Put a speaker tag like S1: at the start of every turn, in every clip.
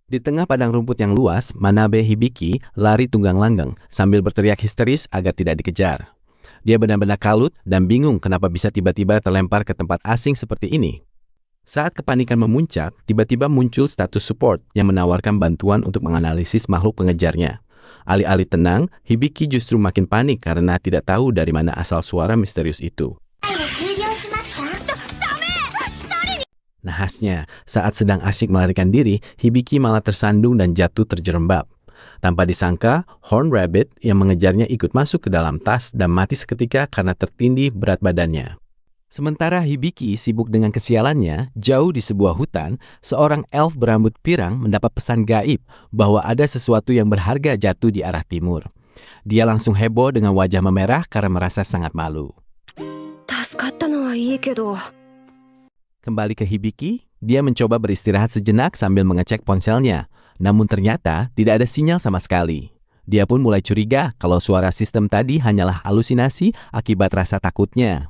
S1: Di tengah padang rumput yang luas, Manabe Hibiki lari tunggang langgang sambil berteriak histeris agar tidak dikejar. Dia benar-benar kalut dan bingung kenapa bisa tiba-tiba terlempar ke tempat asing seperti ini. Saat kepanikan memuncak, tiba-tiba muncul status support yang menawarkan bantuan untuk menganalisis makhluk pengejarnya. Alih-alih tenang, Hibiki justru makin panik karena tidak tahu dari mana asal suara misterius itu. Nahasnya, saat sedang asyik melarikan diri, Hibiki malah tersandung dan jatuh terjerembab. Tanpa disangka, Horn Rabbit yang mengejarnya ikut masuk ke dalam tas dan mati seketika karena tertindih berat badannya. Sementara Hibiki sibuk dengan kesialannya, jauh di sebuah hutan, seorang elf berambut pirang mendapat pesan gaib bahwa ada sesuatu yang berharga jatuh di arah timur. Dia langsung heboh dengan wajah memerah karena merasa sangat malu. Kembali ke Hibiki, dia mencoba beristirahat sejenak sambil mengecek ponselnya. Namun ternyata tidak ada sinyal sama sekali. Dia pun mulai curiga kalau suara sistem tadi hanyalah halusinasi akibat rasa takutnya.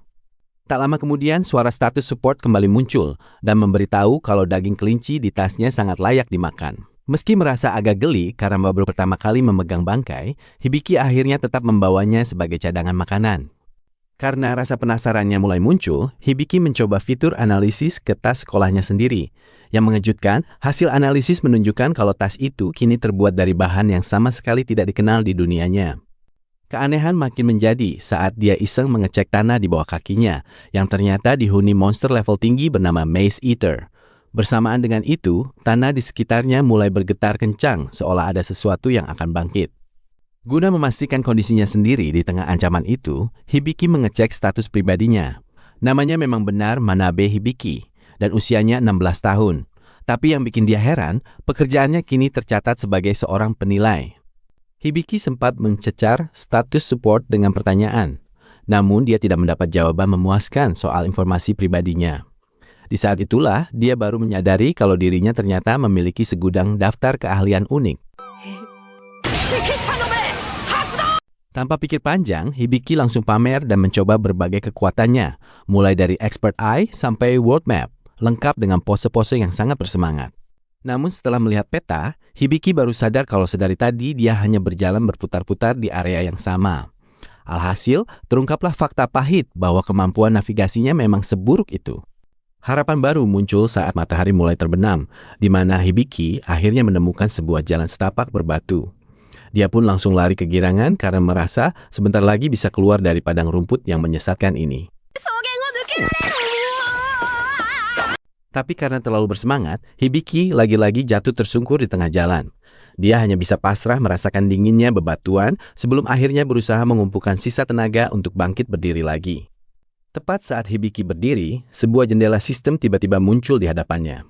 S1: Tak lama kemudian, suara status support kembali muncul dan memberitahu kalau daging kelinci di tasnya sangat layak dimakan. Meski merasa agak geli karena baru pertama kali memegang bangkai, Hibiki akhirnya tetap membawanya sebagai cadangan makanan. Karena rasa penasarannya mulai muncul, Hibiki mencoba fitur analisis ke tas sekolahnya sendiri. Yang mengejutkan, hasil analisis menunjukkan kalau tas itu kini terbuat dari bahan yang sama sekali tidak dikenal di dunianya. Keanehan makin menjadi saat dia iseng mengecek tanah di bawah kakinya, yang ternyata dihuni monster level tinggi bernama Maze Eater. Bersamaan dengan itu, tanah di sekitarnya mulai bergetar kencang seolah ada sesuatu yang akan bangkit. Guna memastikan kondisinya sendiri di tengah ancaman itu, Hibiki mengecek status pribadinya. Namanya memang benar Manabe Hibiki, dan usianya 16 tahun. Tapi yang bikin dia heran, pekerjaannya kini tercatat sebagai seorang penilai. Hibiki sempat mencecar status support dengan pertanyaan, namun dia tidak mendapat jawaban memuaskan soal informasi pribadinya. Di saat itulah, dia baru menyadari kalau dirinya ternyata memiliki segudang daftar keahlian unik. Tanpa pikir panjang, Hibiki langsung pamer dan mencoba berbagai kekuatannya, mulai dari Expert Eye sampai World Map, lengkap dengan pose-pose yang sangat bersemangat. Namun setelah melihat peta, Hibiki baru sadar kalau sedari tadi dia hanya berjalan berputar-putar di area yang sama. Alhasil, terungkaplah fakta pahit bahwa kemampuan navigasinya memang seburuk itu. Harapan baru muncul saat matahari mulai terbenam, di mana Hibiki akhirnya menemukan sebuah jalan setapak berbatu. Dia pun langsung lari kegirangan karena merasa sebentar lagi bisa keluar dari padang rumput yang menyesatkan ini. Tapi karena terlalu bersemangat, Hibiki lagi-lagi jatuh tersungkur di tengah jalan. Dia hanya bisa pasrah merasakan dinginnya bebatuan sebelum akhirnya berusaha mengumpulkan sisa tenaga untuk bangkit berdiri lagi. Tepat saat Hibiki berdiri, sebuah jendela sistem tiba-tiba muncul di hadapannya.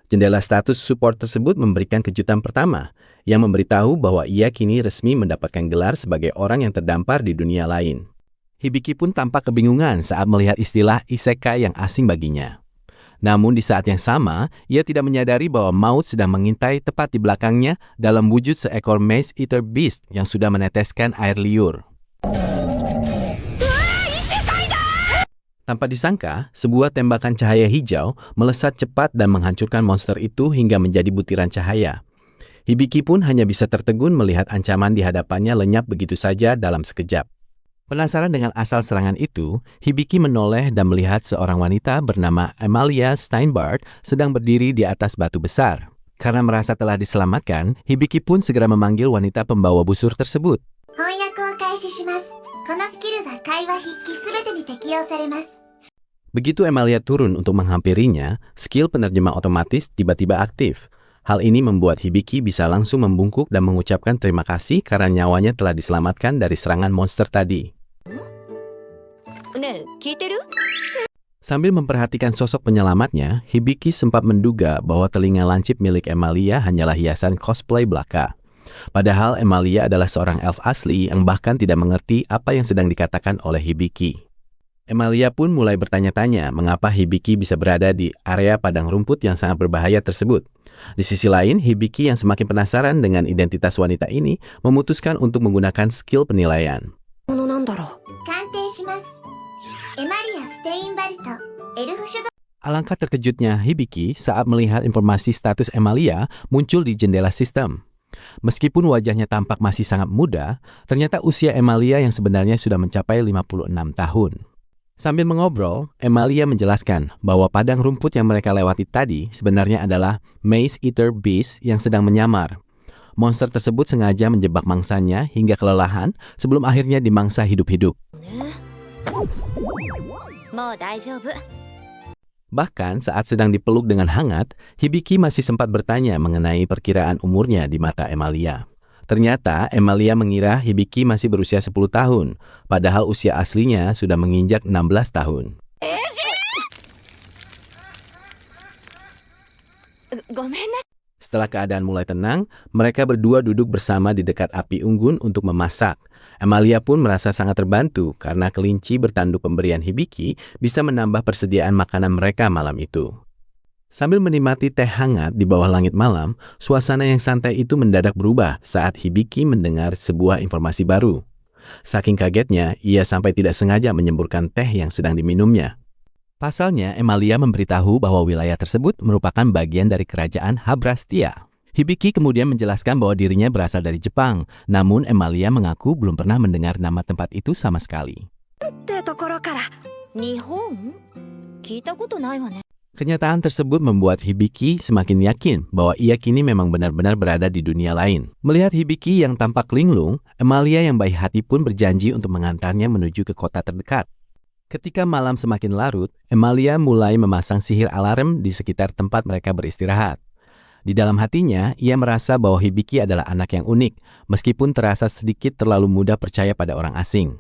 S1: Jendela status support tersebut memberikan kejutan pertama, yang memberitahu bahwa ia kini resmi mendapatkan gelar sebagai orang yang terdampar di dunia lain. Hibiki pun tampak kebingungan saat melihat istilah isekai yang asing baginya. Namun di saat yang sama, ia tidak menyadari bahwa maut sedang mengintai tepat di belakangnya dalam wujud seekor Maze Eater Beast yang sudah meneteskan air liur. Tanpa disangka, sebuah tembakan cahaya hijau melesat cepat dan menghancurkan monster itu hingga menjadi butiran cahaya. Hibiki pun hanya bisa tertegun melihat ancaman di hadapannya lenyap begitu saja dalam sekejap. Penasaran dengan asal serangan itu, Hibiki menoleh dan melihat seorang wanita bernama Emilia Steinbart sedang berdiri di atas batu besar. Karena merasa telah diselamatkan, Hibiki pun segera memanggil wanita pembawa busur tersebut. Begitu Emilia turun untuk menghampirinya, skill penerjemah otomatis tiba-tiba aktif. Hal ini membuat Hibiki bisa langsung membungkuk dan mengucapkan terima kasih karena nyawanya telah diselamatkan dari serangan monster tadi. Sambil memperhatikan sosok penyelamatnya, Hibiki sempat menduga bahwa telinga lancip milik Emilia hanyalah hiasan cosplay belaka. Padahal Emilia adalah seorang elf asli yang bahkan tidak mengerti apa yang sedang dikatakan oleh Hibiki. Emilia pun mulai bertanya-tanya mengapa Hibiki bisa berada di area padang rumput yang sangat berbahaya tersebut. Di sisi lain, Hibiki yang semakin penasaran dengan identitas wanita ini memutuskan untuk menggunakan skill penilaian. Alangkah terkejutnya Hibiki saat melihat informasi status Emilia muncul di jendela sistem. Meskipun wajahnya tampak masih sangat muda, ternyata usia Emilia yang sebenarnya sudah mencapai 56 tahun. Sambil mengobrol, Emilia menjelaskan bahwa padang rumput yang mereka lewati tadi sebenarnya adalah Maze Eater Beast yang sedang menyamar. Monster tersebut sengaja menjebak mangsanya hingga kelelahan sebelum akhirnya dimangsa hidup-hidup. Bahkan saat sedang dipeluk dengan hangat, Hibiki masih sempat bertanya mengenai perkiraan umurnya di mata Emilia. Ternyata Emilia mengira Hibiki masih berusia 10 tahun, padahal usia aslinya sudah menginjak 16 tahun. Setelah keadaan mulai tenang, mereka berdua duduk bersama di dekat api unggun untuk memasak. Emilia pun merasa sangat terbantu karena kelinci bertanduk pemberian Hibiki bisa menambah persediaan makanan mereka malam itu. Sambil menikmati teh hangat di bawah langit malam, suasana yang santai itu mendadak berubah saat Hibiki mendengar sebuah informasi baru. Saking kagetnya, ia sampai tidak sengaja menyemburkan teh yang sedang diminumnya. Pasalnya, Emilia memberitahu bahwa wilayah tersebut merupakan bagian dari kerajaan Habrastia. Hibiki kemudian menjelaskan bahwa dirinya berasal dari Jepang, namun Emilia mengaku belum pernah mendengar nama tempat itu sama sekali. Kenyataan tersebut membuat Hibiki semakin yakin bahwa ia kini memang benar-benar berada di dunia lain. Melihat Hibiki yang tampak linglung, Emilia yang baik hati pun berjanji untuk mengantarnya menuju ke kota terdekat. Ketika malam semakin larut, Emilia mulai memasang sihir alarm di sekitar tempat mereka beristirahat. Di dalam hatinya, ia merasa bahwa Hibiki adalah anak yang unik, meskipun terasa sedikit terlalu mudah percaya pada orang asing.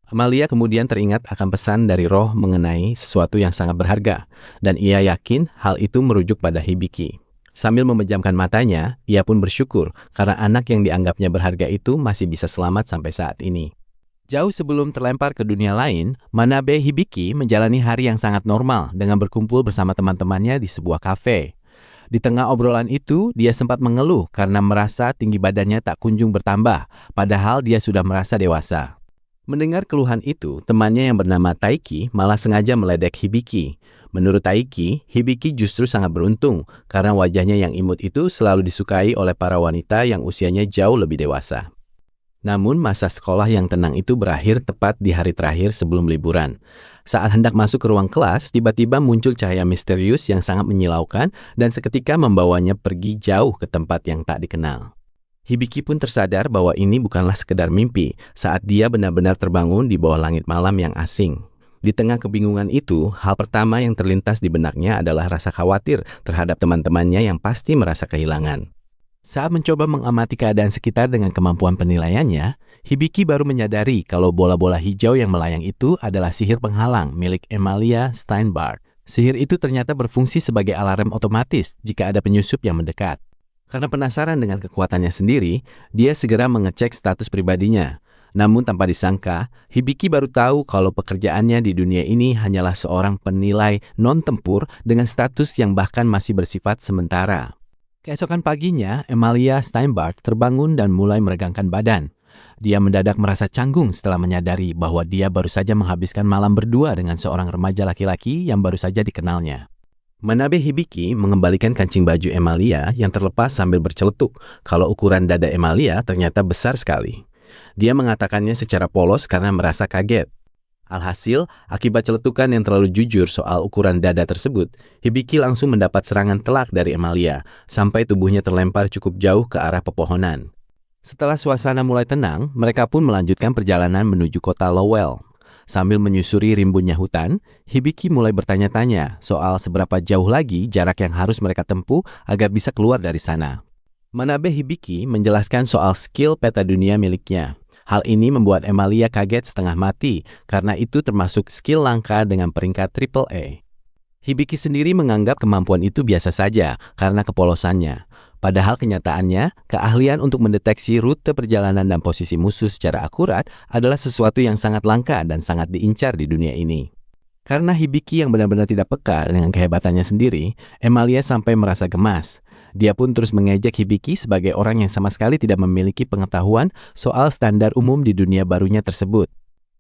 S1: Emilia kemudian teringat akan pesan dari roh mengenai sesuatu yang sangat berharga, dan ia yakin hal itu merujuk pada Hibiki. Sambil memejamkan matanya, ia pun bersyukur karena anak yang dianggapnya berharga itu masih bisa selamat sampai saat ini. Jauh sebelum terlempar ke dunia lain, Manabe Hibiki menjalani hari yang sangat normal dengan berkumpul bersama teman-temannya di sebuah kafe. Di tengah obrolan itu, dia sempat mengeluh karena merasa tinggi badannya tak kunjung bertambah, padahal dia sudah merasa dewasa. Mendengar keluhan itu, temannya yang bernama Taiki malah sengaja meledek Hibiki. Menurut Taiki, Hibiki justru sangat beruntung karena wajahnya yang imut itu selalu disukai oleh para wanita yang usianya jauh lebih dewasa. Namun masa sekolah yang tenang itu berakhir tepat di hari terakhir sebelum liburan. Saat hendak masuk ke ruang kelas, tiba-tiba muncul cahaya misterius yang sangat menyilaukan dan seketika membawanya pergi jauh ke tempat yang tak dikenal. Hibiki pun tersadar bahwa ini bukanlah sekedar mimpi saat dia benar-benar terbangun di bawah langit malam yang asing. Di tengah kebingungan itu, hal pertama yang terlintas di benaknya adalah rasa khawatir terhadap teman-temannya yang pasti merasa kehilangan. Saat mencoba mengamati keadaan sekitar dengan kemampuan penilaiannya, Hibiki baru menyadari kalau bola-bola hijau yang melayang itu adalah sihir penghalang milik Emilia Steinbart. Sihir itu ternyata berfungsi sebagai alarm otomatis jika ada penyusup yang mendekat. Karena penasaran dengan kekuatannya sendiri, dia segera mengecek status pribadinya. Namun tanpa disangka, Hibiki baru tahu kalau pekerjaannya di dunia ini hanyalah seorang penilai non-tempur dengan status yang bahkan masih bersifat sementara. Keesokan paginya, Emilia Steinbart terbangun dan mulai meregangkan badan. Dia mendadak merasa canggung setelah menyadari bahwa dia baru saja menghabiskan malam berdua dengan seorang remaja laki-laki yang baru saja dikenalnya. Manabe Hibiki mengembalikan kancing baju Emilia yang terlepas sambil berceletuk kalau ukuran dada Emilia ternyata besar sekali. Dia mengatakannya secara polos karena merasa kaget. Alhasil, akibat celetukan yang terlalu jujur soal ukuran dada tersebut, Hibiki langsung mendapat serangan telak dari Emilia, sampai tubuhnya terlempar cukup jauh ke arah pepohonan. Setelah suasana mulai tenang, mereka pun melanjutkan perjalanan menuju kota Lowell. Sambil menyusuri rimbunnya hutan, Hibiki mulai bertanya-tanya soal seberapa jauh lagi jarak yang harus mereka tempuh agar bisa keluar dari sana. Manabe Hibiki menjelaskan soal skill peta dunia miliknya. Hal ini membuat Emilia kaget setengah mati karena itu termasuk skill langka dengan peringkat AAA. Hibiki sendiri menganggap kemampuan itu biasa saja karena kepolosannya. Padahal kenyataannya, keahlian untuk mendeteksi rute perjalanan dan posisi musuh secara akurat adalah sesuatu yang sangat langka dan sangat diincar di dunia ini. Karena Hibiki yang benar-benar tidak peka dengan kehebatannya sendiri, Emilia sampai merasa gemas. Dia pun terus mengejek Hibiki sebagai orang yang sama sekali tidak memiliki pengetahuan soal standar umum di dunia barunya tersebut.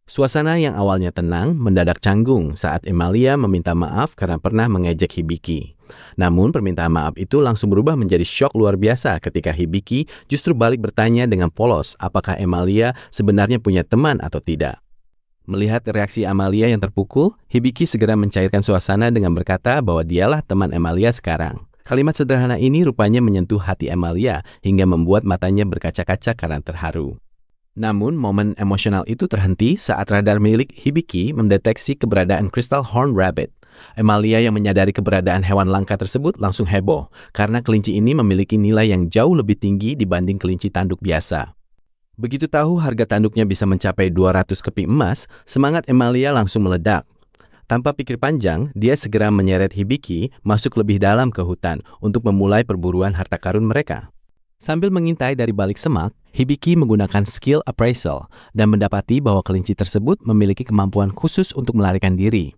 S1: Suasana yang awalnya tenang mendadak canggung saat Emilia meminta maaf karena pernah mengejek Hibiki. Namun permintaan maaf itu langsung berubah menjadi syok luar biasa ketika Hibiki justru balik bertanya dengan polos apakah Emilia sebenarnya punya teman atau tidak. Melihat reaksi Emilia yang terpukul, Hibiki segera mencairkan suasana dengan berkata bahwa dialah teman Emilia sekarang. Kalimat sederhana ini rupanya menyentuh hati Emilia hingga membuat matanya berkaca-kaca karena terharu. Namun, momen emosional itu terhenti saat radar milik Hibiki mendeteksi keberadaan Crystal Horn Rabbit. Emilia yang menyadari keberadaan hewan langka tersebut langsung heboh, karena kelinci ini memiliki nilai yang jauh lebih tinggi dibanding kelinci tanduk biasa. Begitu tahu harga tanduknya bisa mencapai 200 keping emas, semangat Emilia langsung meledak. Tanpa pikir panjang, dia segera menyeret Hibiki masuk lebih dalam ke hutan untuk memulai perburuan harta karun mereka. Sambil mengintai dari balik semak, Hibiki menggunakan skill appraisal dan mendapati bahwa kelinci tersebut memiliki kemampuan khusus untuk melarikan diri.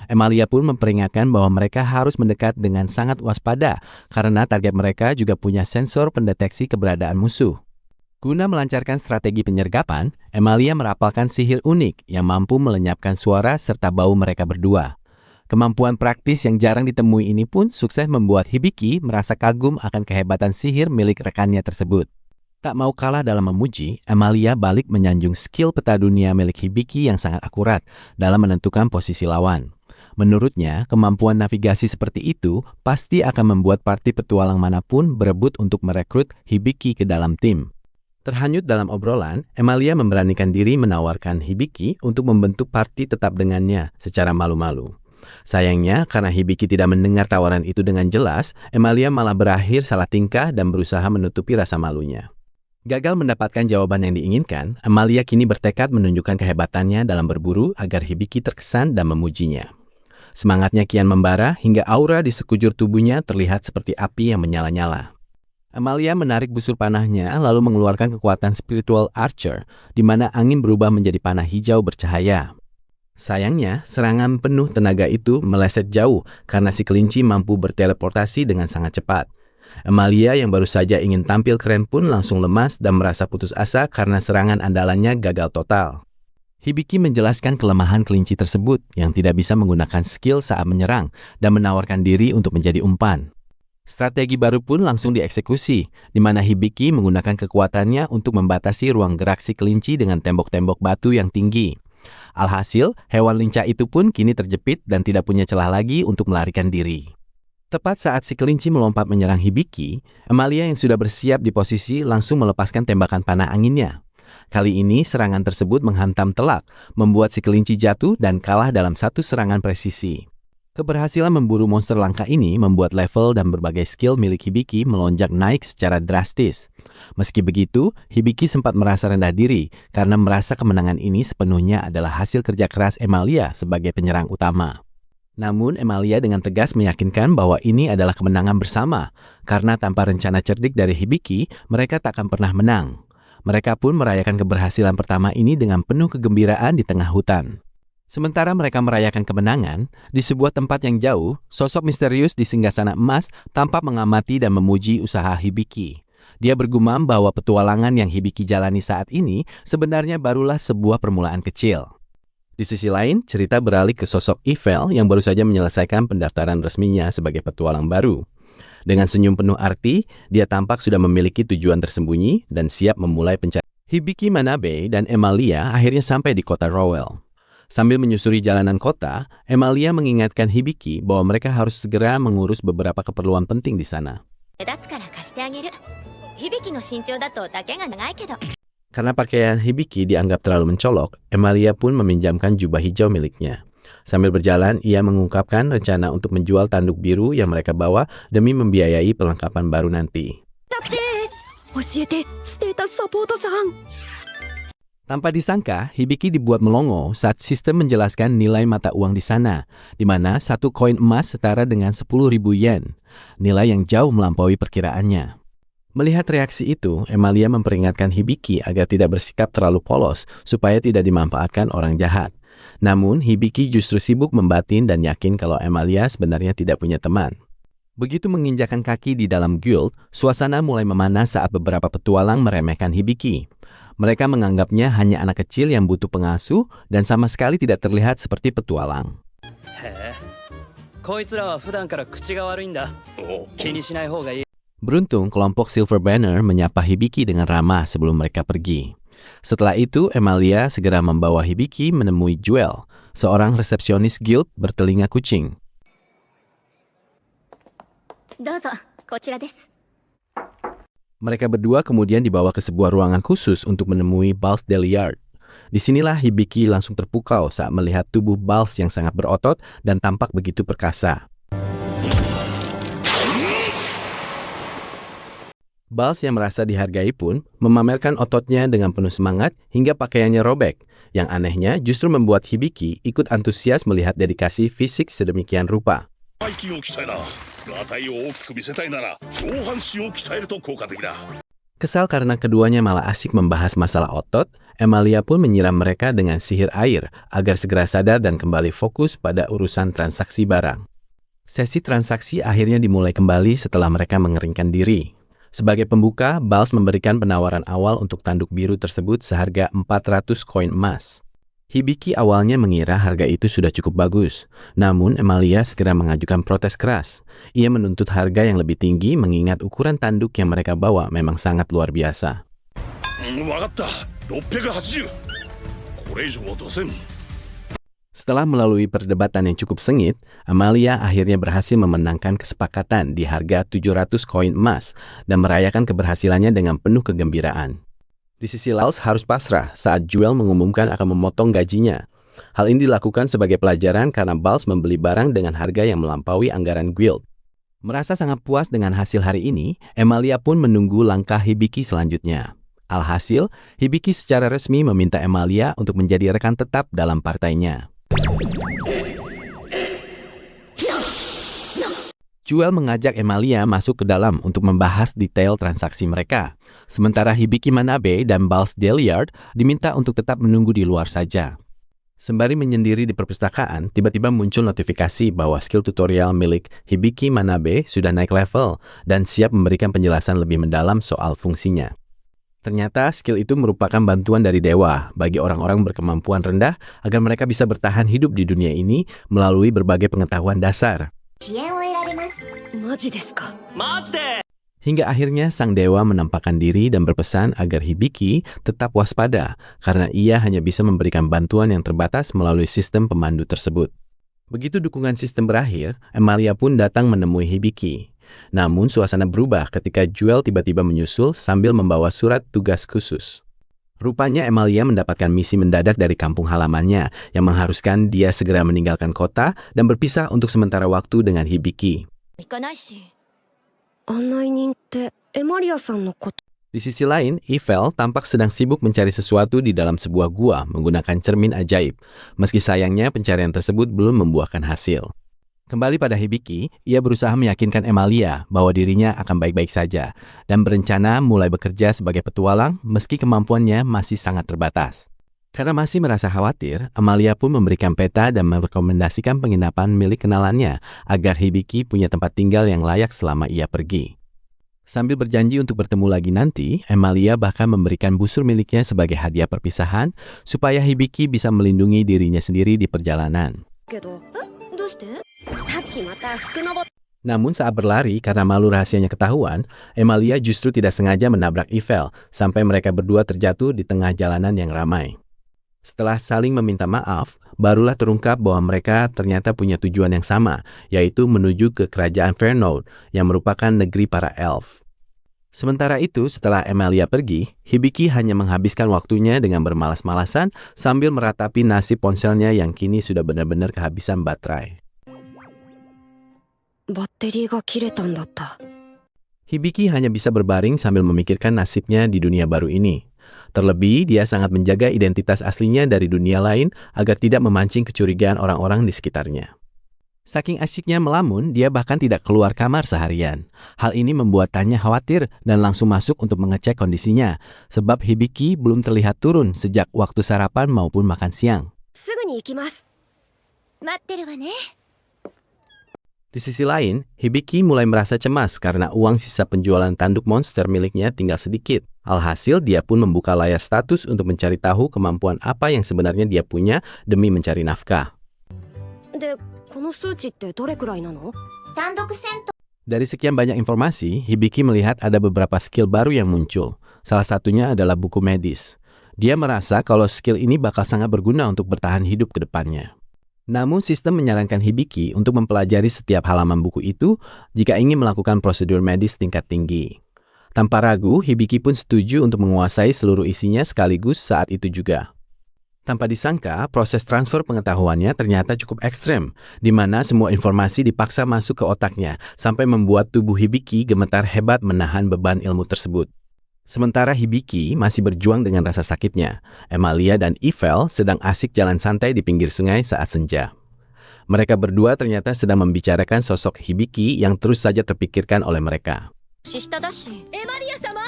S1: Emilia pun memperingatkan bahwa mereka harus mendekat dengan sangat waspada karena target mereka juga punya sensor pendeteksi keberadaan musuh. Guna melancarkan strategi penyergapan, Emilia merapalkan sihir unik yang mampu melenyapkan suara serta bau mereka berdua. Kemampuan praktis yang jarang ditemui ini pun sukses membuat Hibiki merasa kagum akan kehebatan sihir milik rekannya tersebut. Tak mau kalah dalam memuji, Emilia balik menyanjung skill peta dunia milik Hibiki yang sangat akurat dalam menentukan posisi lawan. Menurutnya, kemampuan navigasi seperti itu pasti akan membuat parti petualang manapun berebut untuk merekrut Hibiki ke dalam tim. Terhanyut dalam obrolan, Emilia memberanikan diri menawarkan Hibiki untuk membentuk parti tetap dengannya secara malu-malu. Sayangnya, karena Hibiki tidak mendengar tawaran itu dengan jelas, Emilia malah berakhir salah tingkah dan berusaha menutupi rasa malunya. Gagal mendapatkan jawaban yang diinginkan, Emilia kini bertekad menunjukkan kehebatannya dalam berburu agar Hibiki terkesan dan memujinya. Semangatnya kian membara hingga aura di sekujur tubuhnya terlihat seperti api yang menyala-nyala. Emilia menarik busur panahnya lalu mengeluarkan kekuatan spiritual archer, di mana angin berubah menjadi panah hijau bercahaya. Sayangnya, serangan penuh tenaga itu meleset jauh karena si kelinci mampu berteleportasi dengan sangat cepat. Emilia yang baru saja ingin tampil keren pun langsung lemas dan merasa putus asa karena serangan andalannya gagal total. Hibiki menjelaskan kelemahan kelinci tersebut yang tidak bisa menggunakan skill saat menyerang dan menawarkan diri untuk menjadi umpan. Strategi baru pun langsung dieksekusi, di mana Hibiki menggunakan kekuatannya untuk membatasi ruang gerak si kelinci dengan tembok-tembok batu yang tinggi. Alhasil, hewan lincah itu pun kini terjepit dan tidak punya celah lagi untuk melarikan diri. Tepat saat si kelinci melompat menyerang Hibiki, Emilia yang sudah bersiap di posisi langsung melepaskan tembakan panah anginnya. Kali ini serangan tersebut menghantam telak, membuat si kelinci jatuh dan kalah dalam satu serangan presisi. Keberhasilan memburu monster langka ini membuat level dan berbagai skill milik Hibiki melonjak naik secara drastis. Meski begitu, Hibiki sempat merasa rendah diri karena merasa kemenangan ini sepenuhnya adalah hasil kerja keras Emilia sebagai penyerang utama. Namun, Emilia dengan tegas meyakinkan bahwa ini adalah kemenangan bersama, karena tanpa rencana cerdik dari Hibiki, mereka tak akan pernah menang. Mereka pun merayakan keberhasilan pertama ini dengan penuh kegembiraan di tengah hutan. Sementara mereka merayakan kemenangan, di sebuah tempat yang jauh, sosok misterius di singgasana emas tampak mengamati dan memuji usaha Hibiki. Dia bergumam bahwa petualangan yang Hibiki jalani saat ini sebenarnya barulah sebuah permulaan kecil. Di sisi lain, cerita beralih ke sosok Ivel yang baru saja menyelesaikan pendaftaran resminya sebagai petualang baru. Dengan senyum penuh arti, dia tampak sudah memiliki tujuan tersembunyi dan siap memulai pencarian. Hibiki Manabe dan Emilia akhirnya sampai di kota Rowell. Sambil menyusuri jalanan kota, Emilia mengingatkan Hibiki bahwa mereka harus segera mengurus beberapa keperluan penting di sana. Karena pakaian Hibiki dianggap terlalu mencolok, Emilia pun meminjamkan jubah hijau miliknya. Sambil berjalan, ia mengungkapkan rencana untuk menjual tanduk biru yang mereka bawa demi membiayai perlengkapan baru nanti. Tanpa disangka, Hibiki dibuat melongo saat sistem menjelaskan nilai mata uang di sana, di mana satu koin emas setara dengan 10.000 yen, nilai yang jauh melampaui perkiraannya. Melihat reaksi itu, Emilia memperingatkan Hibiki agar tidak bersikap terlalu polos supaya tidak dimanfaatkan orang jahat. Namun, Hibiki justru sibuk membatin dan yakin kalau Emilia sebenarnya tidak punya teman. Begitu menginjakan kaki di dalam guild, suasana mulai memanas saat beberapa petualang meremehkan Hibiki. Mereka menganggapnya hanya anak kecil yang butuh pengasuh dan sama sekali tidak terlihat seperti petualang.
S2: へえ、こいつらは普段から口が悪いんだ。気にしない方がいい。
S1: Beruntung, kelompok Silver Banner menyapa Hibiki dengan ramah sebelum mereka pergi. Setelah itu, Emilia segera membawa Hibiki menemui Jewel, seorang resepsionis guild bertelinga kucing.
S3: どうぞ、こちらです。
S1: Mereka berdua kemudian dibawa ke sebuah ruangan khusus untuk menemui Bals Deliard. Disinilah Hibiki langsung terpukau saat melihat tubuh Bals yang sangat berotot dan tampak begitu perkasa. Bals yang merasa dihargai pun memamerkan ototnya dengan penuh semangat hingga pakaiannya robek. Yang anehnya justru membuat Hibiki ikut antusias melihat dedikasi fisik sedemikian rupa. Kesal karena keduanya malah asik membahas masalah otot, Emilia pun menyiram mereka dengan sihir air agar segera sadar dan kembali fokus pada urusan transaksi barang. Sesi transaksi akhirnya dimulai kembali setelah mereka mengeringkan diri. Sebagai pembuka, Bals memberikan penawaran awal untuk tanduk biru tersebut seharga 400 koin emas. Hibiki awalnya mengira harga itu sudah cukup bagus. Namun, Emilia segera mengajukan protes keras. Ia menuntut harga yang lebih tinggi mengingat ukuran tanduk yang mereka bawa memang sangat luar biasa. Setelah melalui perdebatan yang cukup sengit, Emilia akhirnya berhasil memenangkan kesepakatan di harga 700 koin emas dan merayakan keberhasilannya dengan penuh kegembiraan. Di sisi Laos harus pasrah saat Jewel mengumumkan akan memotong gajinya. Hal ini dilakukan sebagai pelajaran karena Bals membeli barang dengan harga yang melampaui anggaran guild. Merasa sangat puas dengan hasil hari ini, Emilia pun menunggu langkah Hibiki selanjutnya. Alhasil, Hibiki secara resmi meminta Emilia untuk menjadi rekan tetap dalam partainya. Jewel mengajak Emilia masuk ke dalam untuk membahas detail transaksi mereka. Sementara Hibiki Manabe dan Bals Deliard diminta untuk tetap menunggu di luar saja. Sembari menyendiri di perpustakaan, tiba-tiba muncul notifikasi bahwa skill tutorial milik Hibiki Manabe sudah naik level dan siap memberikan penjelasan lebih mendalam soal fungsinya. Ternyata skill itu merupakan bantuan dari dewa bagi orang-orang berkemampuan rendah agar mereka bisa bertahan hidup di dunia ini melalui berbagai pengetahuan dasar. Hingga akhirnya sang dewa menampakkan diri dan berpesan agar Hibiki tetap waspada karena ia hanya bisa memberikan bantuan yang terbatas melalui sistem pemandu tersebut. Begitu dukungan sistem berakhir, Emilia pun datang menemui Hibiki. Namun suasana berubah ketika Jewel tiba-tiba menyusul sambil membawa surat tugas khusus. Rupanya Emilia mendapatkan misi mendadak dari kampung halamannya yang mengharuskan dia segera meninggalkan kota dan berpisah untuk sementara waktu dengan Hibiki. Di sisi lain, Eiffel tampak sedang sibuk mencari sesuatu di dalam sebuah gua menggunakan cermin ajaib. Meski sayangnya pencarian tersebut belum membuahkan hasil. Kembali pada Hibiki, ia berusaha meyakinkan Emilia bahwa dirinya akan baik-baik saja dan berencana mulai bekerja sebagai petualang meski kemampuannya masih sangat terbatas. Karena masih merasa khawatir, Emilia pun memberikan peta dan merekomendasikan penginapan milik kenalannya agar Hibiki punya tempat tinggal yang layak selama ia pergi. Sambil berjanji untuk bertemu lagi nanti, Emilia bahkan memberikan busur miliknya sebagai hadiah perpisahan supaya Hibiki bisa melindungi dirinya sendiri di perjalanan. Namun saat berlari karena malu rahasianya ketahuan, Emilia justru tidak sengaja menabrak Eiffel sampai mereka berdua terjatuh di tengah jalanan yang ramai. Setelah saling meminta maaf, barulah terungkap bahwa mereka ternyata punya tujuan yang sama, yaitu menuju ke kerajaan Fernode yang merupakan negeri para elf. Sementara itu, setelah Emilia pergi, Hibiki hanya menghabiskan waktunya dengan bermalas-malasan sambil meratapi nasib ponselnya yang kini sudah benar-benar kehabisan baterai. Hibiki hanya bisa berbaring sambil memikirkan nasibnya di dunia baru ini. Terlebih, dia sangat menjaga identitas aslinya dari dunia lain agar tidak memancing kecurigaan orang-orang di sekitarnya. Saking asyiknya melamun, dia bahkan tidak keluar kamar seharian. Hal ini membuat Tanya khawatir dan langsung masuk untuk mengecek kondisinya, sebab Hibiki belum terlihat turun sejak waktu sarapan maupun makan siang. Di Di sisi lain, Hibiki mulai merasa cemas karena uang sisa penjualan tanduk monster miliknya tinggal sedikit. Alhasil, dia pun membuka layar status untuk mencari tahu kemampuan apa yang sebenarnya dia punya demi mencari nafkah.
S4: で、この数値ってどれくらいなの？
S3: 単独戦闘
S1: Dari sekian banyak informasi, Hibiki melihat ada beberapa skill baru yang muncul. Salah satunya adalah buku medis. Dia merasa kalau skill ini bakal sangat berguna untuk bertahan hidup ke depannya. Namun sistem menyarankan Hibiki untuk mempelajari setiap halaman buku itu jika ingin melakukan prosedur medis tingkat tinggi. Tanpa ragu, Hibiki pun setuju untuk menguasai seluruh isinya sekaligus saat itu juga. Tanpa disangka, proses transfer pengetahuannya ternyata cukup ekstrem, di mana semua informasi dipaksa masuk ke otaknya sampai membuat tubuh Hibiki gemetar hebat menahan beban ilmu tersebut. Sementara Hibiki masih berjuang dengan rasa sakitnya, Emilia dan Eiffel sedang asik jalan santai di pinggir sungai saat senja. Mereka berdua ternyata sedang membicarakan sosok Hibiki yang terus saja terpikirkan oleh mereka.
S4: 下だし。エマリア様。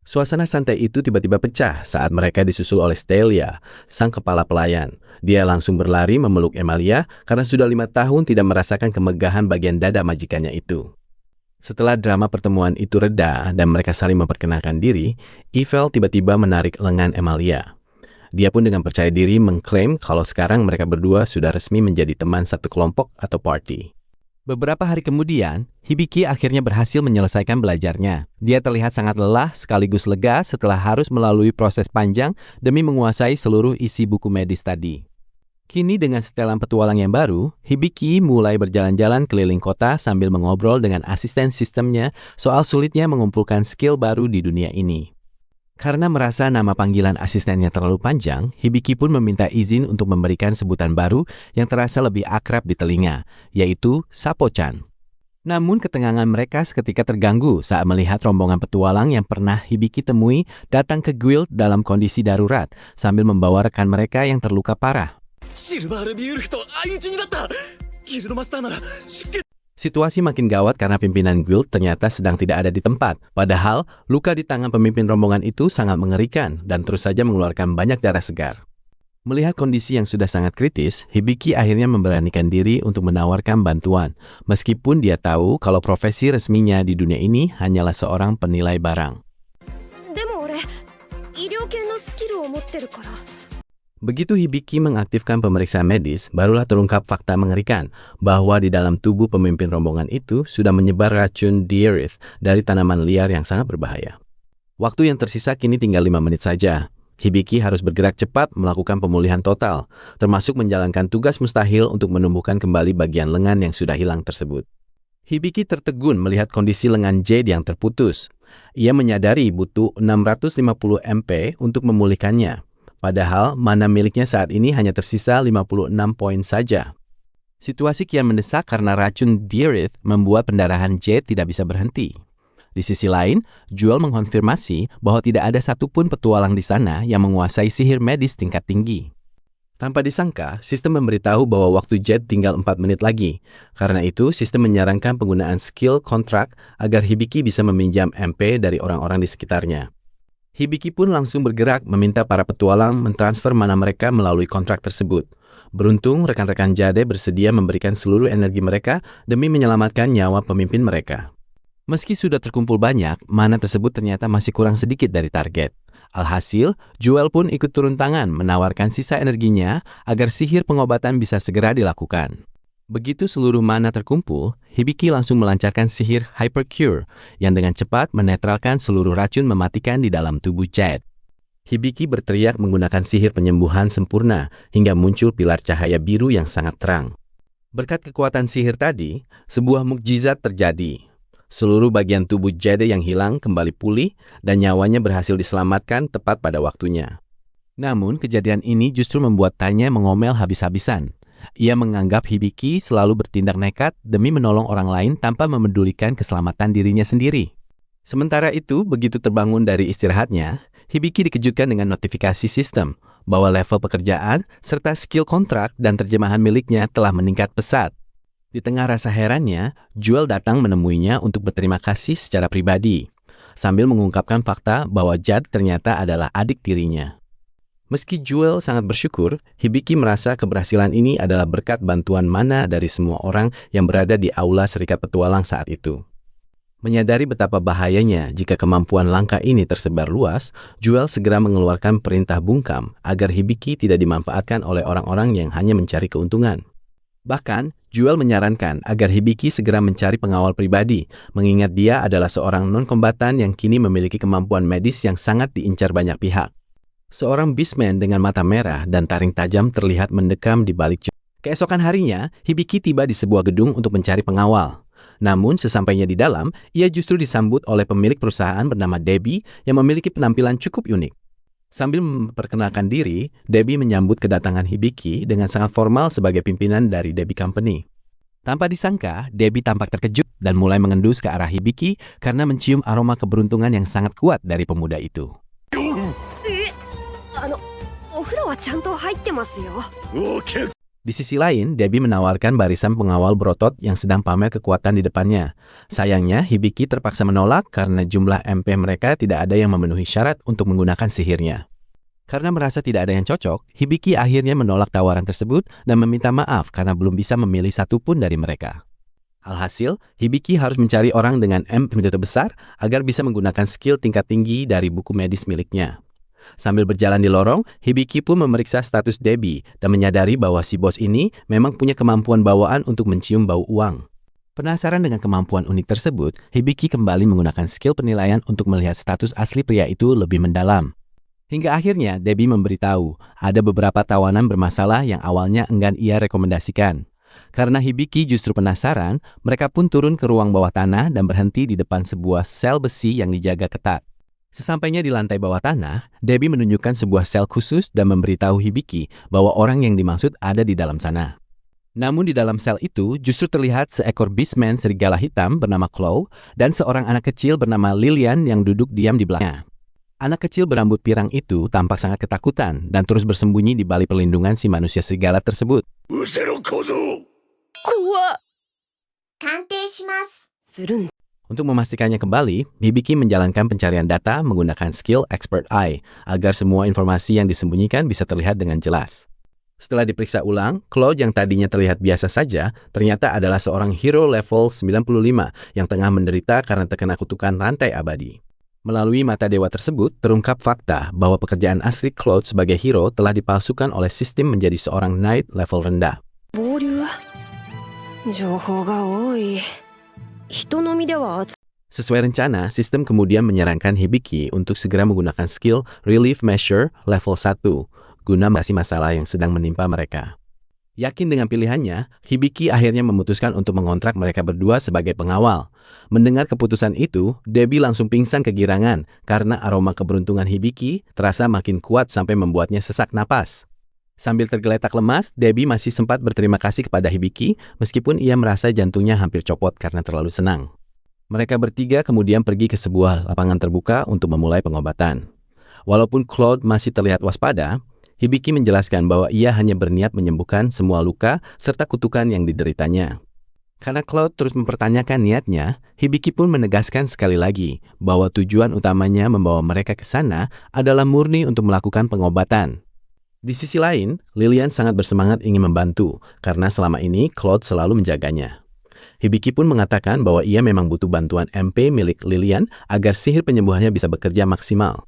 S1: Suasana santai itu tiba-tiba pecah saat mereka disusul oleh Stelia, sang kepala pelayan. Dia langsung berlari memeluk Emilia karena sudah 5 tahun tidak merasakan kemegahan bagian dada majikannya itu. Setelah drama pertemuan itu reda dan mereka saling memperkenalkan diri, Eiffel tiba-tiba menarik lengan Emilia. Dia pun dengan percaya diri mengklaim kalau sekarang mereka berdua sudah resmi menjadi teman satu kelompok atau party. Beberapa hari kemudian, Hibiki akhirnya berhasil menyelesaikan belajarnya. Dia terlihat sangat lelah sekaligus lega setelah harus melalui proses panjang demi menguasai seluruh isi buku medis tadi. Kini dengan setelan petualang yang baru, Hibiki mulai berjalan-jalan keliling kota sambil mengobrol dengan asisten sistemnya soal sulitnya mengumpulkan skill baru di dunia ini. Karena merasa nama panggilan asistennya terlalu panjang, Hibiki pun meminta izin untuk memberikan sebutan baru yang terasa lebih akrab di telinga, yaitu Sapo-chan. Namun ketenangan mereka seketika terganggu saat melihat rombongan petualang yang pernah Hibiki temui datang ke guild dalam kondisi darurat sambil membawa rekan mereka yang terluka parah.
S2: シルバールビュールフと相打ちになった。ギルドマスターなら出血。
S1: Situasi makin gawat karena pimpinan guild ternyata sedang tidak ada di tempat. Padahal, luka di tangan pemimpin rombongan itu sangat mengerikan dan terus saja mengeluarkan banyak darah segar. Melihat kondisi yang sudah sangat kritis, Hibiki akhirnya memberanikan diri untuk menawarkan bantuan, meskipun dia tahu kalau profesi resminya di dunia ini hanyalah seorang penilai barang.
S4: でも俺、医療系のスキルを持ってるから。
S1: Begitu Hibiki mengaktifkan pemeriksaan medis, barulah terungkap fakta mengerikan bahwa di dalam tubuh pemimpin rombongan itu sudah menyebar racun Diarith dari tanaman liar yang sangat berbahaya. Waktu yang tersisa kini tinggal 5 menit saja. Hibiki harus bergerak cepat melakukan pemulihan total, termasuk menjalankan tugas mustahil untuk menumbuhkan kembali bagian lengan yang sudah hilang tersebut. Hibiki tertegun melihat kondisi lengan Jade yang terputus. Ia menyadari butuh 650 MP untuk memulihkannya. Padahal mana miliknya saat ini hanya tersisa 56 poin saja. Situasi kian mendesak karena racun Diarith membuat pendarahan Jade tidak bisa berhenti. Di sisi lain, Jewel mengkonfirmasi bahwa tidak ada satupun petualang di sana yang menguasai sihir medis tingkat tinggi. Tanpa disangka, sistem memberitahu bahwa waktu Jade tinggal 4 menit lagi. Karena itu, sistem menyarankan penggunaan skill kontrak agar Hibiki bisa meminjam MP dari orang-orang di sekitarnya. Hibiki pun langsung bergerak meminta para petualang mentransfer mana mereka melalui kontrak tersebut. Beruntung rekan-rekan Jade bersedia memberikan seluruh energi mereka demi menyelamatkan nyawa pemimpin mereka. Meski sudah terkumpul banyak, mana tersebut ternyata masih kurang sedikit dari target. Alhasil, Jewel pun ikut turun tangan menawarkan sisa energinya agar sihir pengobatan bisa segera dilakukan. Begitu seluruh mana terkumpul, Hibiki langsung melancarkan sihir Hypercure yang dengan cepat menetralkan seluruh racun mematikan di dalam tubuh Jade. Hibiki berteriak menggunakan sihir penyembuhan sempurna hingga muncul pilar cahaya biru yang sangat terang. Berkat kekuatan sihir tadi, sebuah mukjizat terjadi. Seluruh bagian tubuh Jade yang hilang kembali pulih dan nyawanya berhasil diselamatkan tepat pada waktunya. Namun, kejadian ini justru membuat Tanya mengomel habis-habisan. Ia menganggap Hibiki selalu bertindak nekat demi menolong orang lain tanpa memedulikan keselamatan dirinya sendiri. Sementara itu, begitu terbangun dari istirahatnya, Hibiki dikejutkan dengan notifikasi sistem bahwa level pekerjaan serta skill kontrak dan terjemahan miliknya telah meningkat pesat. Di tengah rasa herannya, Jewel datang menemuinya untuk berterima kasih secara pribadi, sambil mengungkapkan fakta bahwa Jade ternyata adalah adik tirinya. Meski Jewel sangat bersyukur, Hibiki merasa keberhasilan ini adalah berkat bantuan mana dari semua orang yang berada di aula Serikat Petualang saat itu. Menyadari betapa bahayanya jika kemampuan langka ini tersebar luas, Jewel segera mengeluarkan perintah bungkam agar Hibiki tidak dimanfaatkan oleh orang-orang yang hanya mencari keuntungan. Bahkan, Jewel menyarankan agar Hibiki segera mencari pengawal pribadi, mengingat dia adalah seorang non-kombatan yang kini memiliki kemampuan medis yang sangat diincar banyak pihak. Seorang beastman dengan mata merah dan taring tajam terlihat mendekam di balik. Keesokan harinya, Hibiki tiba di sebuah gedung untuk mencari pengawal. Namun, sesampainya di dalam, ia justru disambut oleh pemilik perusahaan bernama Debbie yang memiliki penampilan cukup unik. Sambil memperkenalkan diri, Debbie menyambut kedatangan Hibiki dengan sangat formal sebagai pimpinan dari Debbie Company. Tanpa disangka, Debbie tampak terkejut dan mulai mengendus ke arah Hibiki karena mencium aroma keberuntungan yang sangat kuat dari pemuda itu.
S4: お風呂はちゃんと入ってますよ。
S1: Di sisi lain, Debbie menawarkan barisan pengawal berotot yang sedang pamer kekuatan di depannya. Sayangnya, Hibiki terpaksa menolak karena jumlah MP mereka tidak ada yang memenuhi syarat untuk menggunakan sihirnya. Karena merasa tidak ada yang cocok, Hibiki akhirnya menolak tawaran tersebut dan meminta maaf karena belum bisa memilih satu pun dari mereka. Alhasil, Hibiki harus mencari orang dengan MP besar agar bisa menggunakan skill tingkat tinggi dari buku medis miliknya. Sambil berjalan di lorong, Hibiki pun memeriksa status Debbie dan menyadari bahwa si bos ini memang punya kemampuan bawaan untuk mencium bau uang. Penasaran dengan kemampuan unik tersebut, Hibiki kembali menggunakan skill penilaian untuk melihat status asli pria itu lebih mendalam. Hingga akhirnya Debbie memberitahu ada beberapa tawanan bermasalah yang awalnya enggan ia rekomendasikan. Karena Hibiki justru penasaran, mereka pun turun ke ruang bawah tanah dan berhenti di depan sebuah sel besi yang dijaga ketat. Sesampainya di lantai bawah tanah, Debbie menunjukkan sebuah sel khusus dan memberitahu Hibiki bahwa orang yang dimaksud ada di dalam sana. Namun di dalam sel itu justru terlihat seekor beastman serigala hitam bernama Claw dan seorang anak kecil bernama Lilian yang duduk diam di belakangnya. Anak kecil berambut pirang itu tampak sangat ketakutan dan terus bersembunyi di balik perlindungan si manusia serigala tersebut.
S4: 怖っ。
S3: 鑑定します。
S4: するん。
S1: Untuk memastikannya kembali, Hibiki menjalankan pencarian data menggunakan skill Expert Eye agar semua informasi yang disembunyikan bisa terlihat dengan jelas. Setelah diperiksa ulang, Claude yang tadinya terlihat biasa saja ternyata adalah seorang hero level 95 yang tengah menderita karena terkena kutukan rantai abadi. Melalui mata dewa tersebut, terungkap fakta bahwa pekerjaan asli Claude sebagai hero telah dipalsukan oleh sistem menjadi seorang knight level rendah.
S4: 暴流。情報が多い。人飲みでは熱。
S1: Sesuai rencana, sistem kemudian menyarankan Hibiki untuk segera menggunakan skill Relief Measure level 1 guna mengatasi masalah yang sedang menimpa mereka. Yakin dengan pilihannya, Hibiki akhirnya memutuskan untuk mengontrak mereka berdua sebagai pengawal. Mendengar keputusan itu, Debbie langsung pingsan kegirangan karena aroma keberuntungan Hibiki terasa makin kuat sampai membuatnya sesak napas. Sambil tergeletak lemas, Debbie masih sempat berterima kasih kepada Hibiki meskipun ia merasa jantungnya hampir copot karena terlalu senang. Mereka bertiga kemudian pergi ke sebuah lapangan terbuka untuk memulai pengobatan. Walaupun Claude masih terlihat waspada, Hibiki menjelaskan bahwa ia hanya berniat menyembuhkan semua luka serta kutukan yang dideritanya. Karena Claude terus mempertanyakan niatnya, Hibiki pun menegaskan sekali lagi bahwa tujuan utamanya membawa mereka ke sana adalah murni untuk melakukan pengobatan. Di sisi lain, Lilian sangat bersemangat ingin membantu karena selama ini Claude selalu menjaganya. Hibiki pun mengatakan bahwa ia memang butuh bantuan MP milik Lilian agar sihir penyembuhannya bisa bekerja maksimal.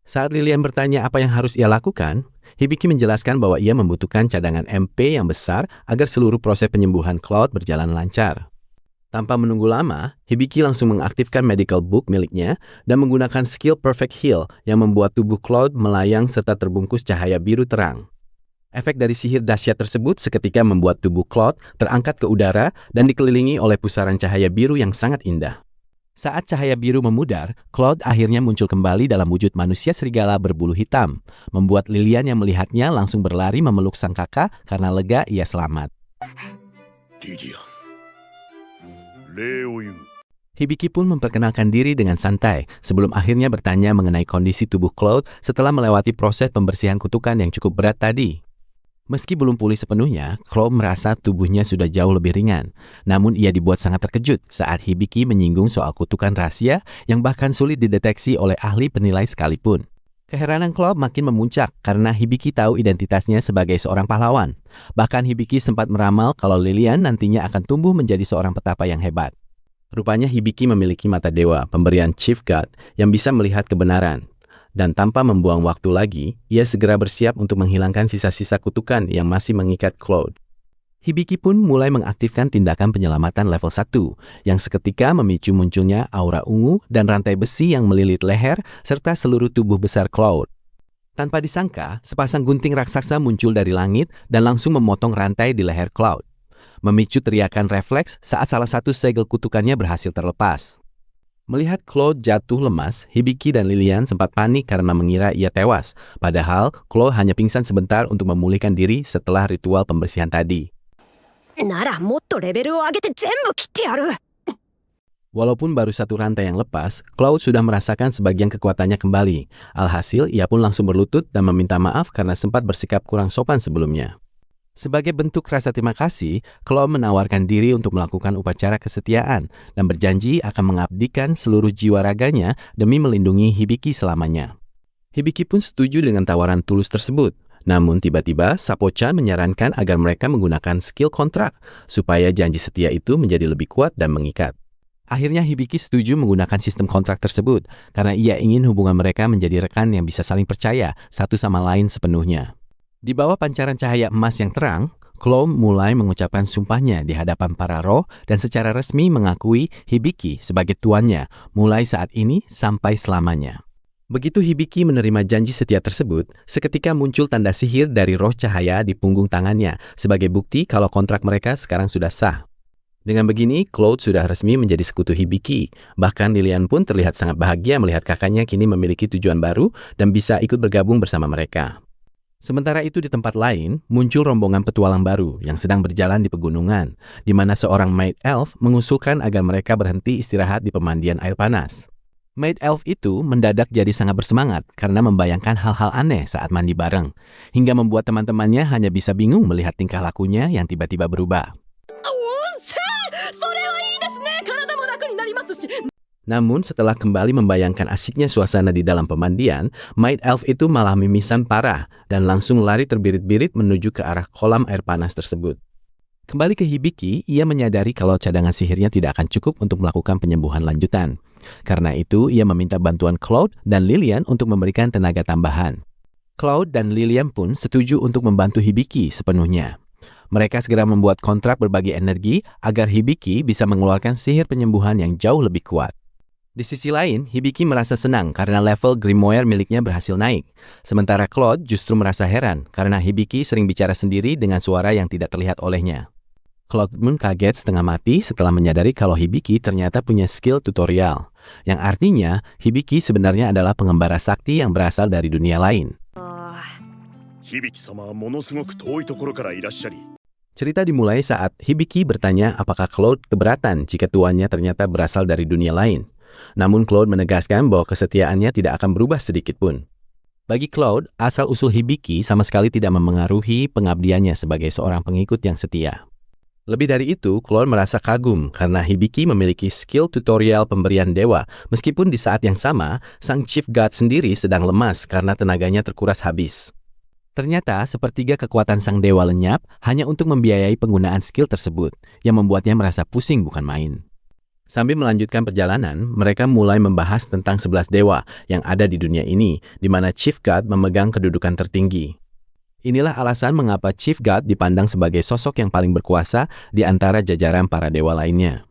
S1: Saat Lilian bertanya apa yang harus ia lakukan, Hibiki menjelaskan bahwa ia membutuhkan cadangan MP yang besar agar seluruh proses penyembuhan Claude berjalan lancar. Tanpa menunggu lama, Hibiki langsung mengaktifkan medical book miliknya dan menggunakan skill Perfect Heal yang membuat tubuh Claude melayang serta terbungkus cahaya biru terang. Efek dari sihir dahsyat tersebut seketika membuat tubuh Claude terangkat ke udara dan dikelilingi oleh pusaran cahaya biru yang sangat indah. Saat cahaya biru memudar, Claude akhirnya muncul kembali dalam wujud manusia serigala berbulu hitam, membuat Lilian yang melihatnya langsung berlari memeluk sang kakak karena lega ia selamat. Hibiki pun memperkenalkan diri dengan santai sebelum akhirnya bertanya mengenai kondisi tubuh Claude setelah melewati proses pembersihan kutukan yang cukup berat tadi. Meski belum pulih sepenuhnya, Claude merasa tubuhnya sudah jauh lebih ringan. Namun ia dibuat sangat terkejut saat Hibiki menyinggung soal kutukan rahasia yang bahkan sulit dideteksi oleh ahli penilai sekalipun. Keheranan Claude makin memuncak karena Hibiki tahu identitasnya sebagai seorang pahlawan. Bahkan Hibiki sempat meramal kalau Lilian nantinya akan tumbuh menjadi seorang petapa yang hebat. Rupanya Hibiki memiliki mata dewa, pemberian Chief God, yang bisa melihat kebenaran. Dan tanpa membuang waktu lagi, ia segera bersiap untuk menghilangkan sisa-sisa kutukan yang masih mengikat Claude. Hibiki pun mulai mengaktifkan tindakan penyelamatan level 1, yang seketika memicu munculnya aura ungu dan rantai besi yang melilit leher serta seluruh tubuh besar Claude. Tanpa disangka, sepasang gunting raksasa muncul dari langit dan langsung memotong rantai di leher Claude, memicu teriakan refleks saat salah satu segel kutukannya berhasil terlepas. Melihat Claude jatuh lemas, Hibiki dan Lilian sempat panik karena mengira ia tewas, padahal Claude hanya pingsan sebentar untuk memulihkan diri setelah ritual pembersihan tadi.
S4: ならもっとレベルを上げて全部切ってやる。
S1: Walaupun baru satu rantai yang lepas, Claude sudah merasakan sebagian kekuatannya kembali. Alhasil, ia pun langsung berlutut dan meminta maaf karena sempat bersikap kurang sopan sebelumnya. Sebagai bentuk rasa terima kasih, Claude menawarkan diri untuk melakukan upacara kesetiaan dan berjanji akan mengabdikan seluruh jiwa raganya demi melindungi Hibiki selamanya. Hibiki pun setuju dengan tawaran tulus tersebut. Namun tiba-tiba Sapo-chan menyarankan agar mereka menggunakan skill kontrak supaya janji setia itu menjadi lebih kuat dan mengikat. Akhirnya Hibiki setuju menggunakan sistem kontrak tersebut karena ia ingin hubungan mereka menjadi rekan yang bisa saling percaya satu sama lain sepenuhnya. Di bawah pancaran cahaya emas yang terang, Claude mulai mengucapkan sumpahnya di hadapan para roh dan secara resmi mengakui Hibiki sebagai tuannya mulai saat ini sampai selamanya. Begitu Hibiki menerima janji setia tersebut, seketika muncul tanda sihir dari roh cahaya di punggung tangannya sebagai bukti kalau kontrak mereka sekarang sudah sah. Dengan begini, Claude sudah resmi menjadi sekutu Hibiki. Bahkan Lilian pun terlihat sangat bahagia melihat kakaknya kini memiliki tujuan baru dan bisa ikut bergabung bersama mereka. Sementara itu di tempat lain, muncul rombongan petualang baru yang sedang berjalan di pegunungan, di mana seorang Maid Elf mengusulkan agar mereka berhenti istirahat di pemandian air panas. Maid Elf itu mendadak jadi sangat bersemangat karena membayangkan hal-hal aneh saat mandi bareng, hingga membuat teman-temannya hanya bisa bingung melihat tingkah lakunya yang tiba-tiba berubah. Namun setelah kembali membayangkan asiknya suasana di dalam pemandian, Maid Elf itu malah mimisan parah dan langsung lari terbirit-birit menuju ke arah kolam air panas tersebut. Kembali ke Hibiki, ia menyadari kalau cadangan sihirnya tidak akan cukup untuk melakukan penyembuhan lanjutan. Karena itu, ia meminta bantuan Claude dan Lilian untuk memberikan tenaga tambahan. Claude dan Lilian pun setuju untuk membantu Hibiki sepenuhnya. Mereka segera membuat kontrak berbagi energi agar Hibiki bisa mengeluarkan sihir penyembuhan yang jauh lebih kuat. Di sisi lain, Hibiki merasa senang karena level Grimoire miliknya berhasil naik. Sementara Claude justru merasa heran karena Hibiki sering bicara sendiri dengan suara yang tidak terlihat olehnya. Claude pun kaget setengah mati setelah menyadari kalau Hibiki ternyata punya skill tutorial, yang artinya Hibiki sebenarnya adalah pengembara sakti yang berasal dari dunia lain. Cerita dimulai saat Hibiki bertanya apakah Claude keberatan jika tuannya ternyata berasal dari dunia lain. Namun Claude menegaskan bahwa kesetiaannya tidak akan berubah sedikit pun. Bagi Claude, asal-usul Hibiki sama sekali tidak memengaruhi pengabdiannya sebagai seorang pengikut yang setia. Lebih dari itu, Claude merasa kagum karena Hibiki memiliki skill tutorial pemberian dewa, meskipun di saat yang sama, sang Chief God sendiri sedang lemas karena tenaganya terkuras habis. Ternyata, sepertiga kekuatan sang dewa lenyap hanya untuk membiayai penggunaan skill tersebut, yang membuatnya merasa pusing bukan main. Sambil melanjutkan perjalanan, mereka mulai membahas tentang 11 dewa yang ada di dunia ini, di mana Chief God memegang kedudukan tertinggi. Inilah alasan mengapa Chief God dipandang sebagai sosok yang paling berkuasa di antara jajaran para dewa lainnya.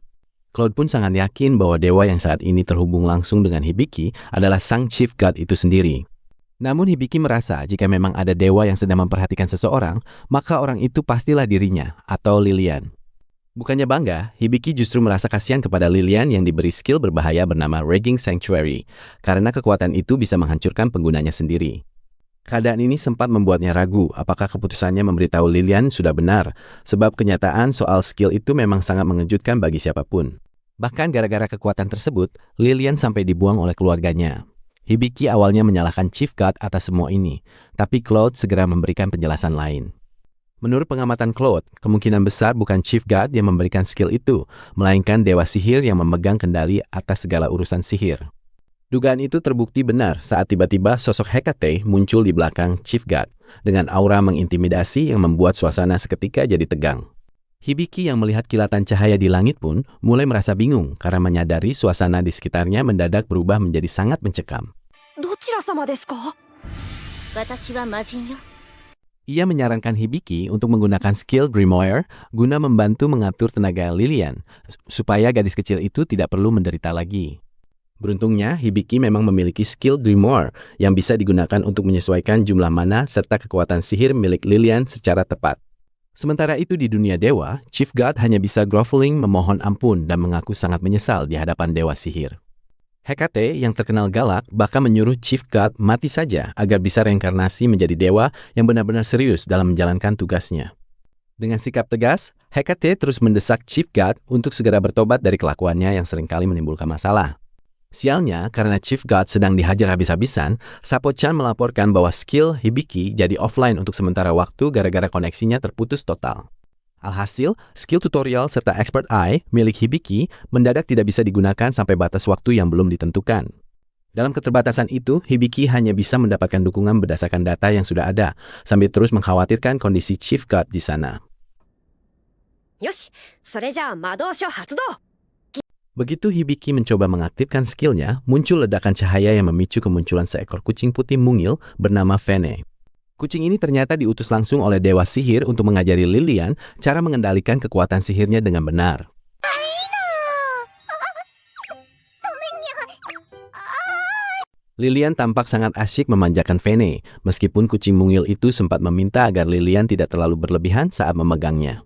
S1: Claude pun sangat yakin bahwa dewa yang saat ini terhubung langsung dengan Hibiki adalah sang Chief God itu sendiri. Namun Hibiki merasa jika memang ada dewa yang sedang memperhatikan seseorang, maka orang itu pastilah dirinya atau Lilian. Bukannya bangga, Hibiki justru merasa kasihan kepada Lilian yang diberi skill berbahaya bernama Raging Sanctuary, karena kekuatan itu bisa menghancurkan penggunanya sendiri. Keadaan ini sempat membuatnya ragu apakah keputusannya memberitahu Lilian sudah benar, sebab kenyataan soal skill itu memang sangat mengejutkan bagi siapapun. Bahkan gara-gara kekuatan tersebut, Lilian sampai dibuang oleh keluarganya. Hibiki awalnya menyalahkan Chief God atas semua ini, tapi Claude segera memberikan penjelasan lain. Menurut pengamatan Claude, kemungkinan besar bukan Chief God yang memberikan skill itu, melainkan dewa sihir yang memegang kendali atas segala urusan sihir. Dugaan itu terbukti benar saat tiba-tiba sosok Hecate muncul di belakang Chief Guard dengan aura mengintimidasi yang membuat suasana seketika jadi tegang. Hibiki yang melihat kilatan cahaya di langit pun mulai merasa bingung karena menyadari suasana di sekitarnya mendadak berubah menjadi sangat mencekam.
S4: どちら様ですか?
S3: 私は魔人よ。
S1: Ia menyarankan Hibiki untuk menggunakan skill Grimoire guna membantu mengatur tenaga Lilian supaya gadis kecil itu tidak perlu menderita lagi. Beruntungnya, Hibiki memang memiliki skill Grimoire yang bisa digunakan untuk menyesuaikan jumlah mana serta kekuatan sihir milik Lilian secara tepat. Sementara itu di dunia dewa, Chief Guard hanya bisa groveling memohon ampun dan mengaku sangat menyesal di hadapan dewa sihir. Hecate yang terkenal galak bahkan menyuruh Chief Guard mati saja agar bisa reinkarnasi menjadi dewa yang benar-benar serius dalam menjalankan tugasnya. Dengan sikap tegas, Hecate terus mendesak Chief Guard untuk segera bertobat dari kelakuannya yang seringkali menimbulkan masalah. Sialnya, karena Chief Guard sedang dihajar habis-habisan, Sapo-chan melaporkan bahwa skill Hibiki jadi offline untuk sementara waktu gara-gara koneksinya terputus total. Alhasil, skill tutorial serta Expert Eye milik Hibiki mendadak tidak bisa digunakan sampai batas waktu yang belum ditentukan. Dalam keterbatasan itu, Hibiki hanya bisa mendapatkan dukungan berdasarkan data yang sudah ada, sambil terus mengkhawatirkan kondisi Chief Guard di sana.
S4: よし、それじゃあ魔導書発動!
S1: Begitu Hibiki mencoba mengaktifkan skillnya, muncul ledakan cahaya yang memicu kemunculan seekor kucing putih mungil bernama Fene. Kucing ini ternyata diutus langsung oleh dewa sihir untuk mengajari Lilian cara mengendalikan kekuatan sihirnya dengan benar. Lilian tampak sangat asyik memanjakan Fene, meskipun kucing mungil itu sempat meminta agar Lilian tidak terlalu berlebihan saat memegangnya.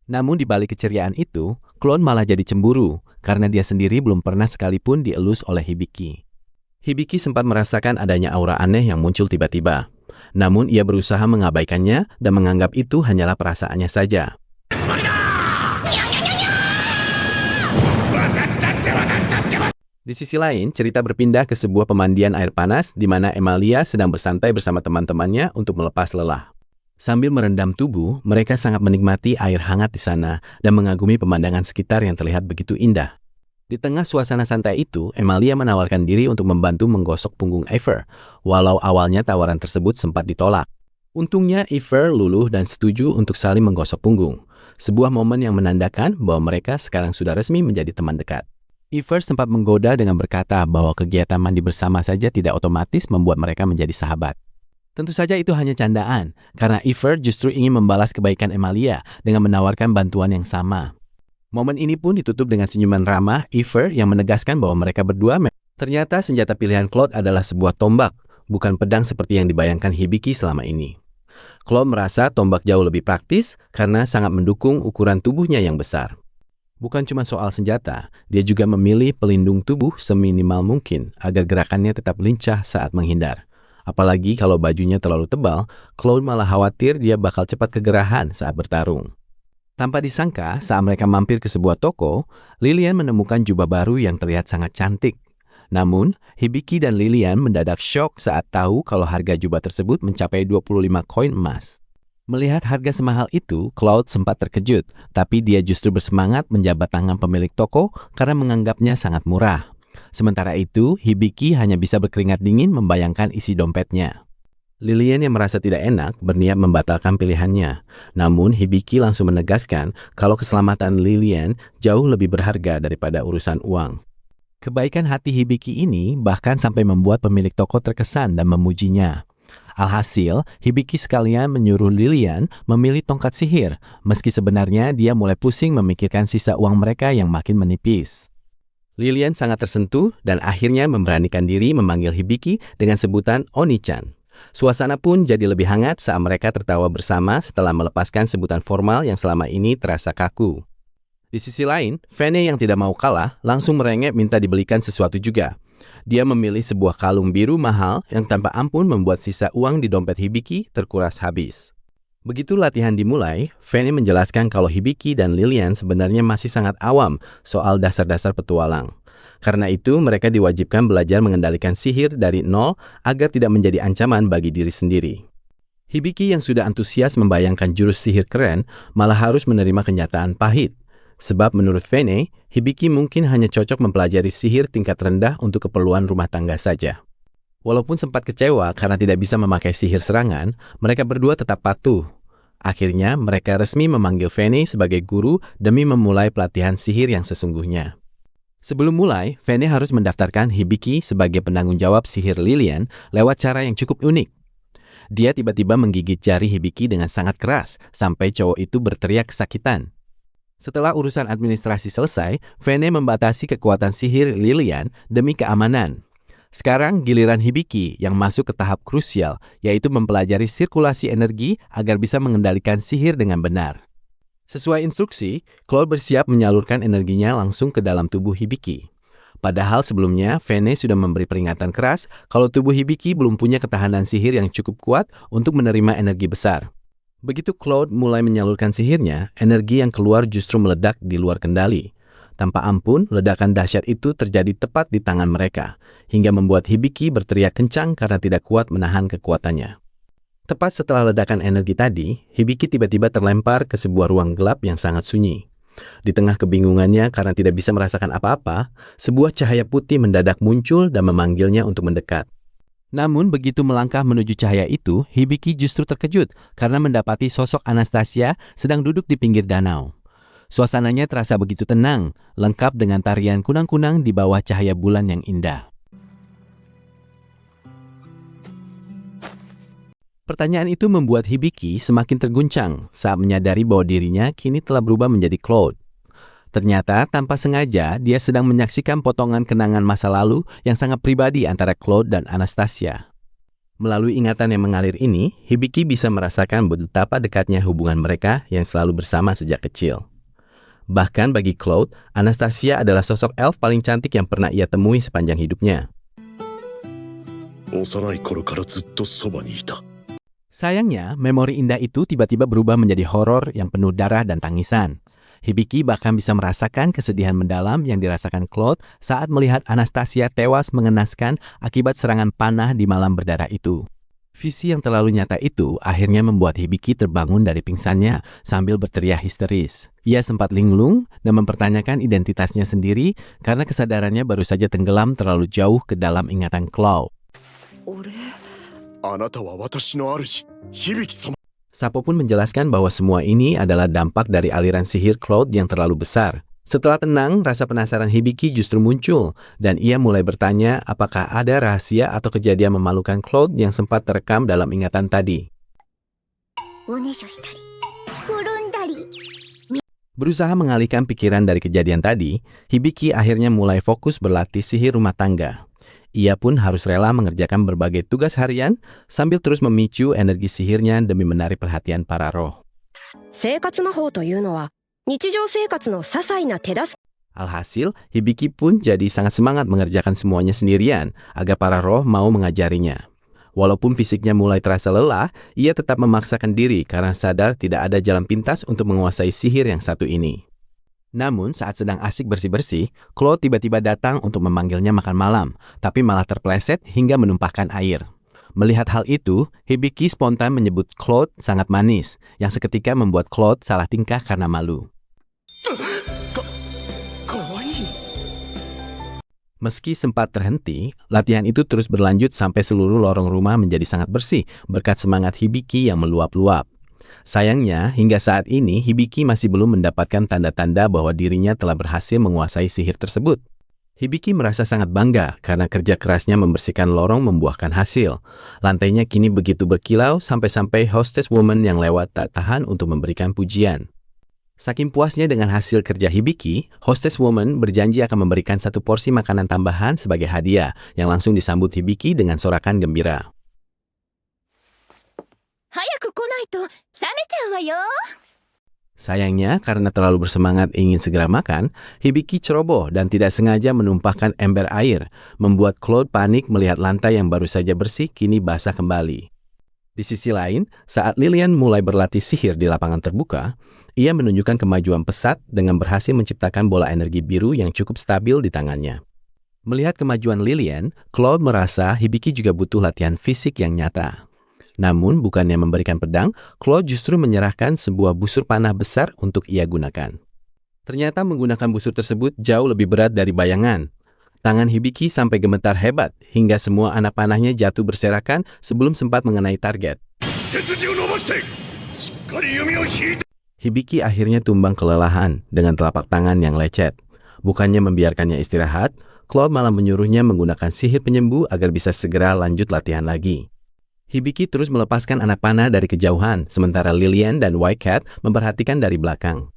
S1: Namun di balik keceriaan itu, Clone malah jadi cemburu karena dia sendiri belum pernah sekalipun dielus oleh Hibiki. Hibiki sempat merasakan adanya aura aneh yang muncul tiba-tiba. Namun ia berusaha mengabaikannya dan menganggap itu hanyalah perasaannya saja. Di sisi lain, cerita berpindah ke sebuah pemandian air panas di mana Emilia sedang bersantai bersama teman-temannya untuk melepas lelah. Sambil merendam tubuh, mereka sangat menikmati air hangat di sana dan mengagumi pemandangan sekitar yang terlihat begitu indah. Di tengah suasana santai itu, Emilia menawarkan diri untuk membantu menggosok punggung Aver, walau awalnya tawaran tersebut sempat ditolak. Untungnya, Aver luluh dan setuju untuk saling menggosok punggung. Sebuah momen yang menandakan bahwa mereka sekarang sudah resmi menjadi teman dekat. Aver sempat menggoda dengan berkata bahwa kegiatan mandi bersama saja tidak otomatis membuat mereka menjadi sahabat. Tentu saja itu hanya candaan, karena Aver justru ingin membalas kebaikan Emilia dengan menawarkan bantuan yang sama. Momen ini pun ditutup dengan senyuman ramah Aver yang menegaskan bahwa mereka berdua ternyata senjata pilihan Claude adalah sebuah tombak, bukan pedang seperti yang dibayangkan Hibiki selama ini. Claude merasa tombak jauh lebih praktis karena sangat mendukung ukuran tubuhnya yang besar. Bukan cuma soal senjata, dia juga memilih pelindung tubuh seminimal mungkin agar gerakannya tetap lincah saat menghindar. Apalagi kalau bajunya terlalu tebal, Claude malah khawatir dia bakal cepat kegerahan saat bertarung. Tanpa disangka, saat mereka mampir ke sebuah toko, Lilian menemukan jubah baru yang terlihat sangat cantik. Namun, Hibiki dan Lilian mendadak syok saat tahu kalau harga jubah tersebut mencapai 25 koin emas. Melihat harga semahal itu, Claude sempat terkejut, tapi dia justru bersemangat menjabat tangan pemilik toko karena menganggapnya sangat murah. Sementara itu, Hibiki hanya bisa berkeringat dingin membayangkan isi dompetnya. Lilian yang merasa tidak enak berniat membatalkan pilihannya. Namun, Hibiki langsung menegaskan kalau keselamatan Lilian jauh lebih berharga daripada urusan uang. Kebaikan hati Hibiki ini bahkan sampai membuat pemilik toko terkesan dan memujinya. Alhasil, Hibiki sekalian menyuruh Lilian memilih tongkat sihir, meski sebenarnya dia mulai pusing memikirkan sisa uang mereka yang makin menipis. Lilian sangat tersentuh dan akhirnya memberanikan diri memanggil Hibiki dengan sebutan Oni-chan. Suasana pun jadi lebih hangat saat mereka tertawa bersama setelah melepaskan sebutan formal yang selama ini terasa kaku. Di sisi lain, Fene yang tidak mau kalah langsung merengek minta dibelikan sesuatu juga. Dia memilih sebuah kalung biru mahal yang tanpa ampun membuat sisa uang di dompet Hibiki terkuras habis. Begitu latihan dimulai, Fene menjelaskan kalau Hibiki dan Lilian sebenarnya masih sangat awam soal dasar-dasar petualang. Karena itu, mereka diwajibkan belajar mengendalikan sihir dari nol agar tidak menjadi ancaman bagi diri sendiri. Hibiki yang sudah antusias membayangkan jurus sihir keren malah harus menerima kenyataan pahit. Sebab menurut Fene, Hibiki mungkin hanya cocok mempelajari sihir tingkat rendah untuk keperluan rumah tangga saja. Walaupun sempat kecewa karena tidak bisa memakai sihir serangan, mereka berdua tetap patuh. Akhirnya, mereka resmi memanggil Fene sebagai guru demi memulai pelatihan sihir yang sesungguhnya. Sebelum mulai, Fene harus mendaftarkan Hibiki sebagai penanggung jawab sihir Lilian lewat cara yang cukup unik. Dia tiba-tiba menggigit jari Hibiki dengan sangat keras, sampai cowok itu berteriak kesakitan. Setelah urusan administrasi selesai, Fene membatasi kekuatan sihir Lilian demi keamanan. Sekarang giliran Hibiki yang masuk ke tahap krusial, yaitu mempelajari sirkulasi energi agar bisa mengendalikan sihir dengan benar. Sesuai instruksi, Claude bersiap menyalurkan energinya langsung ke dalam tubuh Hibiki. Padahal sebelumnya, Fene sudah memberi peringatan keras kalau tubuh Hibiki belum punya ketahanan sihir yang cukup kuat untuk menerima energi besar. Begitu Claude mulai menyalurkan sihirnya, energi yang keluar justru meledak di luar kendali. Tanpa ampun, ledakan dahsyat itu terjadi tepat di tangan mereka, hingga membuat Hibiki berteriak kencang karena tidak kuat menahan kekuatannya. Tepat setelah ledakan energi tadi, Hibiki tiba-tiba terlempar ke sebuah ruang gelap yang sangat sunyi. Di tengah kebingungannya karena tidak bisa merasakan apa-apa, sebuah cahaya putih mendadak muncul dan memanggilnya untuk mendekat. Namun begitu melangkah menuju cahaya itu, Hibiki justru terkejut karena mendapati sosok Anastasia sedang duduk di pinggir danau. Suasananya terasa begitu tenang, lengkap dengan tarian kunang-kunang di bawah cahaya bulan yang indah. Pertanyaan itu membuat Hibiki semakin terguncang saat menyadari bahwa dirinya kini telah berubah menjadi Claude. Ternyata tanpa sengaja dia sedang menyaksikan potongan kenangan masa lalu yang sangat pribadi antara Claude dan Anastasia. Melalui ingatan yang mengalir ini, Hibiki bisa merasakan betapa dekatnya hubungan mereka yang selalu bersama sejak kecil. Bahkan bagi Claude, Anastasia adalah sosok elf paling cantik yang pernah ia temui sepanjang hidupnya. Sayangnya, memori indah itu tiba-tiba berubah menjadi horor yang penuh darah dan tangisan. Hibiki bahkan bisa merasakan kesedihan mendalam yang dirasakan Claude saat melihat Anastasia tewas mengenaskan akibat serangan panah di malam berdarah itu. Visi yang terlalu nyata itu akhirnya membuat Hibiki terbangun dari pingsannya sambil berteriak histeris. Ia sempat linglung dan mempertanyakan identitasnya sendiri karena kesadarannya baru saja tenggelam terlalu jauh ke dalam ingatan Claude. Sapo pun menjelaskan bahwa semua ini adalah dampak dari aliran sihir Claude yang terlalu besar. Setelah tenang, rasa penasaran Hibiki justru muncul, dan ia mulai bertanya apakah ada rahasia atau kejadian memalukan Claude yang sempat terekam dalam ingatan tadi. Berusaha mengalihkan pikiran dari kejadian tadi, Hibiki akhirnya mulai fokus berlatih sihir rumah tangga. Ia pun harus rela mengerjakan berbagai tugas harian sambil terus memicu energi sihirnya demi menarik perhatian para roh. Alhasil, Hibiki pun jadi sangat semangat mengerjakan semuanya sendirian agar para roh mau mengajarinya. Walaupun fisiknya mulai terasa lelah, ia tetap memaksakan diri karena sadar tidak ada jalan pintas untuk menguasai sihir yang satu ini. Namun saat sedang asik bersih-bersih, Claude tiba-tiba datang untuk memanggilnya makan malam, tapi malah terpleset hingga menumpahkan air. Melihat hal itu, Hibiki spontan menyebut Claude sangat manis, yang seketika membuat Claude salah tingkah karena malu. Meski sempat terhenti, latihan itu terus berlanjut sampai seluruh lorong rumah menjadi sangat bersih berkat semangat Hibiki yang meluap-luap. Sayangnya, hingga saat ini Hibiki masih belum mendapatkan tanda-tanda bahwa dirinya telah berhasil menguasai sihir tersebut. Hibiki merasa sangat bangga karena kerja kerasnya membersihkan lorong membuahkan hasil. Lantainya kini begitu berkilau sampai-sampai hostess woman yang lewat tak tahan untuk memberikan pujian. Saking puasnya dengan hasil kerja Hibiki, hostess woman berjanji akan memberikan 1 porsi makanan tambahan sebagai hadiah yang langsung disambut Hibiki dengan sorakan gembira. Sayangnya, karena terlalu bersemangat ingin segera makan, Hibiki ceroboh dan tidak sengaja menumpahkan ember air, membuat Claude panik melihat lantai yang baru saja bersih kini basah kembali. Di sisi lain, saat Lilian mulai berlatih sihir di lapangan terbuka, ia menunjukkan kemajuan pesat dengan berhasil menciptakan bola energi biru yang cukup stabil di tangannya. Melihat kemajuan Lilian, Claude merasa Hibiki juga butuh latihan fisik yang nyata. Namun, bukannya memberikan pedang, Claude justru menyerahkan sebuah busur panah besar untuk ia gunakan. Ternyata menggunakan busur tersebut jauh lebih berat dari bayangan. Tangan Hibiki sampai gemetar hebat hingga semua anak panahnya jatuh berserakan sebelum sempat mengenai target. Hibiki akhirnya tumbang kelelahan dengan telapak tangan yang lecet. Bukannya membiarkannya istirahat, Claude malah menyuruhnya menggunakan sihir penyembuh agar bisa segera lanjut latihan lagi. Hibiki terus melepaskan anak panah dari kejauhan, sementara Lillian dan White Cat memperhatikan dari belakang.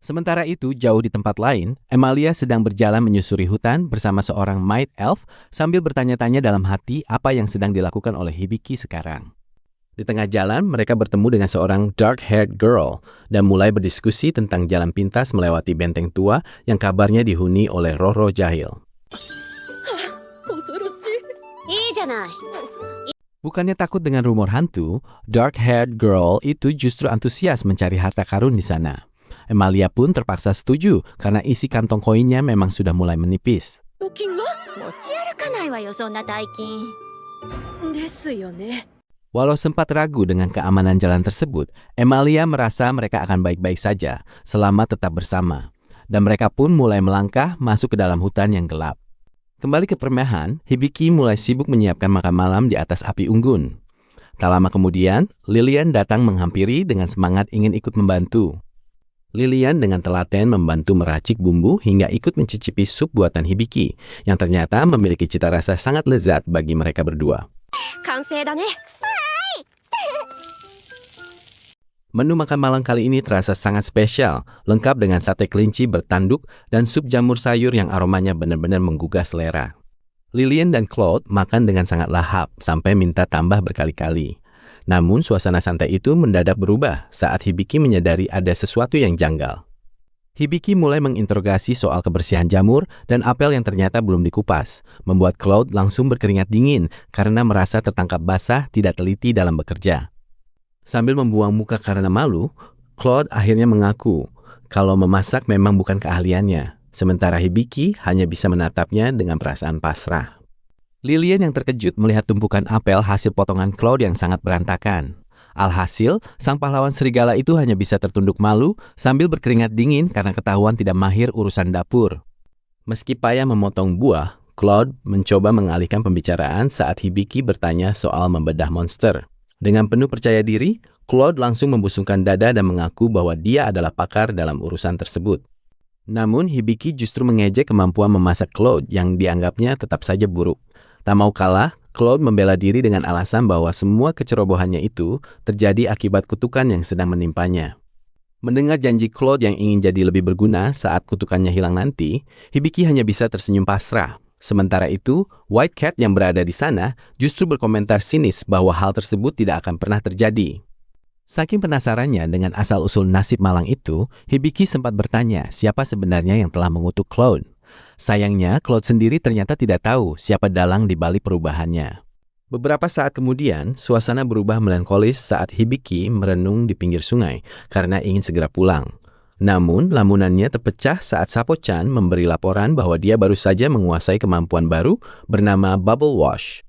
S1: Sementara itu, jauh di tempat lain, Emalia sedang berjalan menyusuri hutan bersama seorang Might Elf sambil bertanya-tanya dalam hati apa yang sedang dilakukan oleh Hibiki sekarang. Di tengah jalan, mereka bertemu dengan seorang dark-haired girl dan mulai berdiskusi tentang jalan pintas melewati benteng tua yang kabarnya dihuni oleh roh-roh jahil. Bukannya takut dengan rumor hantu, dark-haired girl itu justru antusias mencari harta karun di sana. Emalia pun terpaksa setuju karena isi kantong koinnya memang sudah mulai menipis. Walau sempat ragu dengan keamanan jalan tersebut, Emalia merasa mereka akan baik-baik saja selama tetap bersama. Dan mereka pun mulai melangkah masuk ke dalam hutan yang gelap. Kembali ke permahan, Hibiki mulai sibuk menyiapkan makan malam di atas api unggun. Tak lama kemudian, Lillian datang menghampiri dengan semangat ingin ikut membantu. Lillian dengan telaten membantu meracik bumbu hingga ikut mencicipi sup buatan Hibiki yang ternyata memiliki cita rasa sangat lezat bagi mereka berdua. Menu makan malam kali ini terasa sangat spesial, lengkap dengan sate kelinci bertanduk dan sup jamur sayur yang aromanya benar-benar menggugah selera. Lillian dan Claude makan dengan sangat lahap sampai minta tambah berkali-kali. Namun suasana santai itu mendadak berubah saat Hibiki menyadari ada sesuatu yang janggal. Hibiki mulai menginterogasi soal kebersihan jamur dan apel yang ternyata belum dikupas, membuat Claude langsung berkeringat dingin karena merasa tertangkap basah tidak teliti dalam bekerja. Sambil membuang muka karena malu, Claude akhirnya mengaku kalau memasak memang bukan keahliannya, sementara Hibiki hanya bisa menatapnya dengan perasaan pasrah. Lillian yang terkejut melihat tumpukan apel hasil potongan Claude yang sangat berantakan. Alhasil, sang pahlawan serigala itu hanya bisa tertunduk malu sambil berkeringat dingin karena ketahuan tidak mahir urusan dapur. Meski payah memotong buah, Claude mencoba mengalihkan pembicaraan saat Hibiki bertanya soal membedah monster. Dengan penuh percaya diri, Claude langsung membusungkan dada dan mengaku bahwa dia adalah pakar dalam urusan tersebut. Namun, Hibiki justru mengejek kemampuan memasak Claude yang dianggapnya tetap saja buruk. Tak mau kalah, Claude membela diri dengan alasan bahwa semua kecerobohannya itu terjadi akibat kutukan yang sedang menimpanya. Mendengar janji Claude yang ingin jadi lebih berguna saat kutukannya hilang nanti, Hibiki hanya bisa tersenyum pasrah. Sementara itu, White Cat yang berada di sana justru berkomentar sinis bahwa hal tersebut tidak akan pernah terjadi. Saking penasarannya dengan asal-usul nasib malang itu, Hibiki sempat bertanya siapa sebenarnya yang telah mengutuk Claude. Sayangnya, Claude sendiri ternyata tidak tahu siapa dalang di balik perubahannya. Beberapa saat kemudian, suasana berubah melankolis saat Hibiki merenung di pinggir sungai karena ingin segera pulang. Namun, lamunannya terpecah saat Sapo-chan memberi laporan bahwa dia baru saja menguasai kemampuan baru bernama Bubble Wash.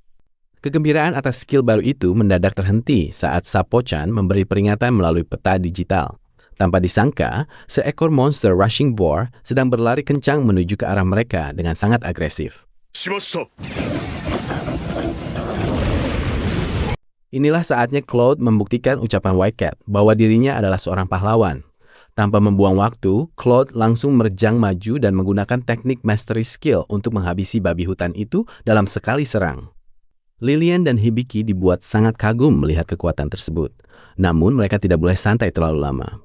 S1: Kegembiraan atas skill baru itu mendadak terhenti saat Sapo-chan memberi peringatan melalui peta digital. Tanpa disangka, seekor monster rushing boar sedang berlari kencang menuju ke arah mereka dengan sangat agresif. Inilah saatnya Claude membuktikan ucapan White Cat bahwa dirinya adalah seorang pahlawan. Tanpa membuang waktu, Claude langsung merjang maju dan menggunakan teknik mastery skill untuk menghabisi babi hutan itu dalam sekali serang. Lillian dan Hibiki dibuat sangat kagum melihat kekuatan tersebut. Namun mereka tidak boleh santai terlalu lama.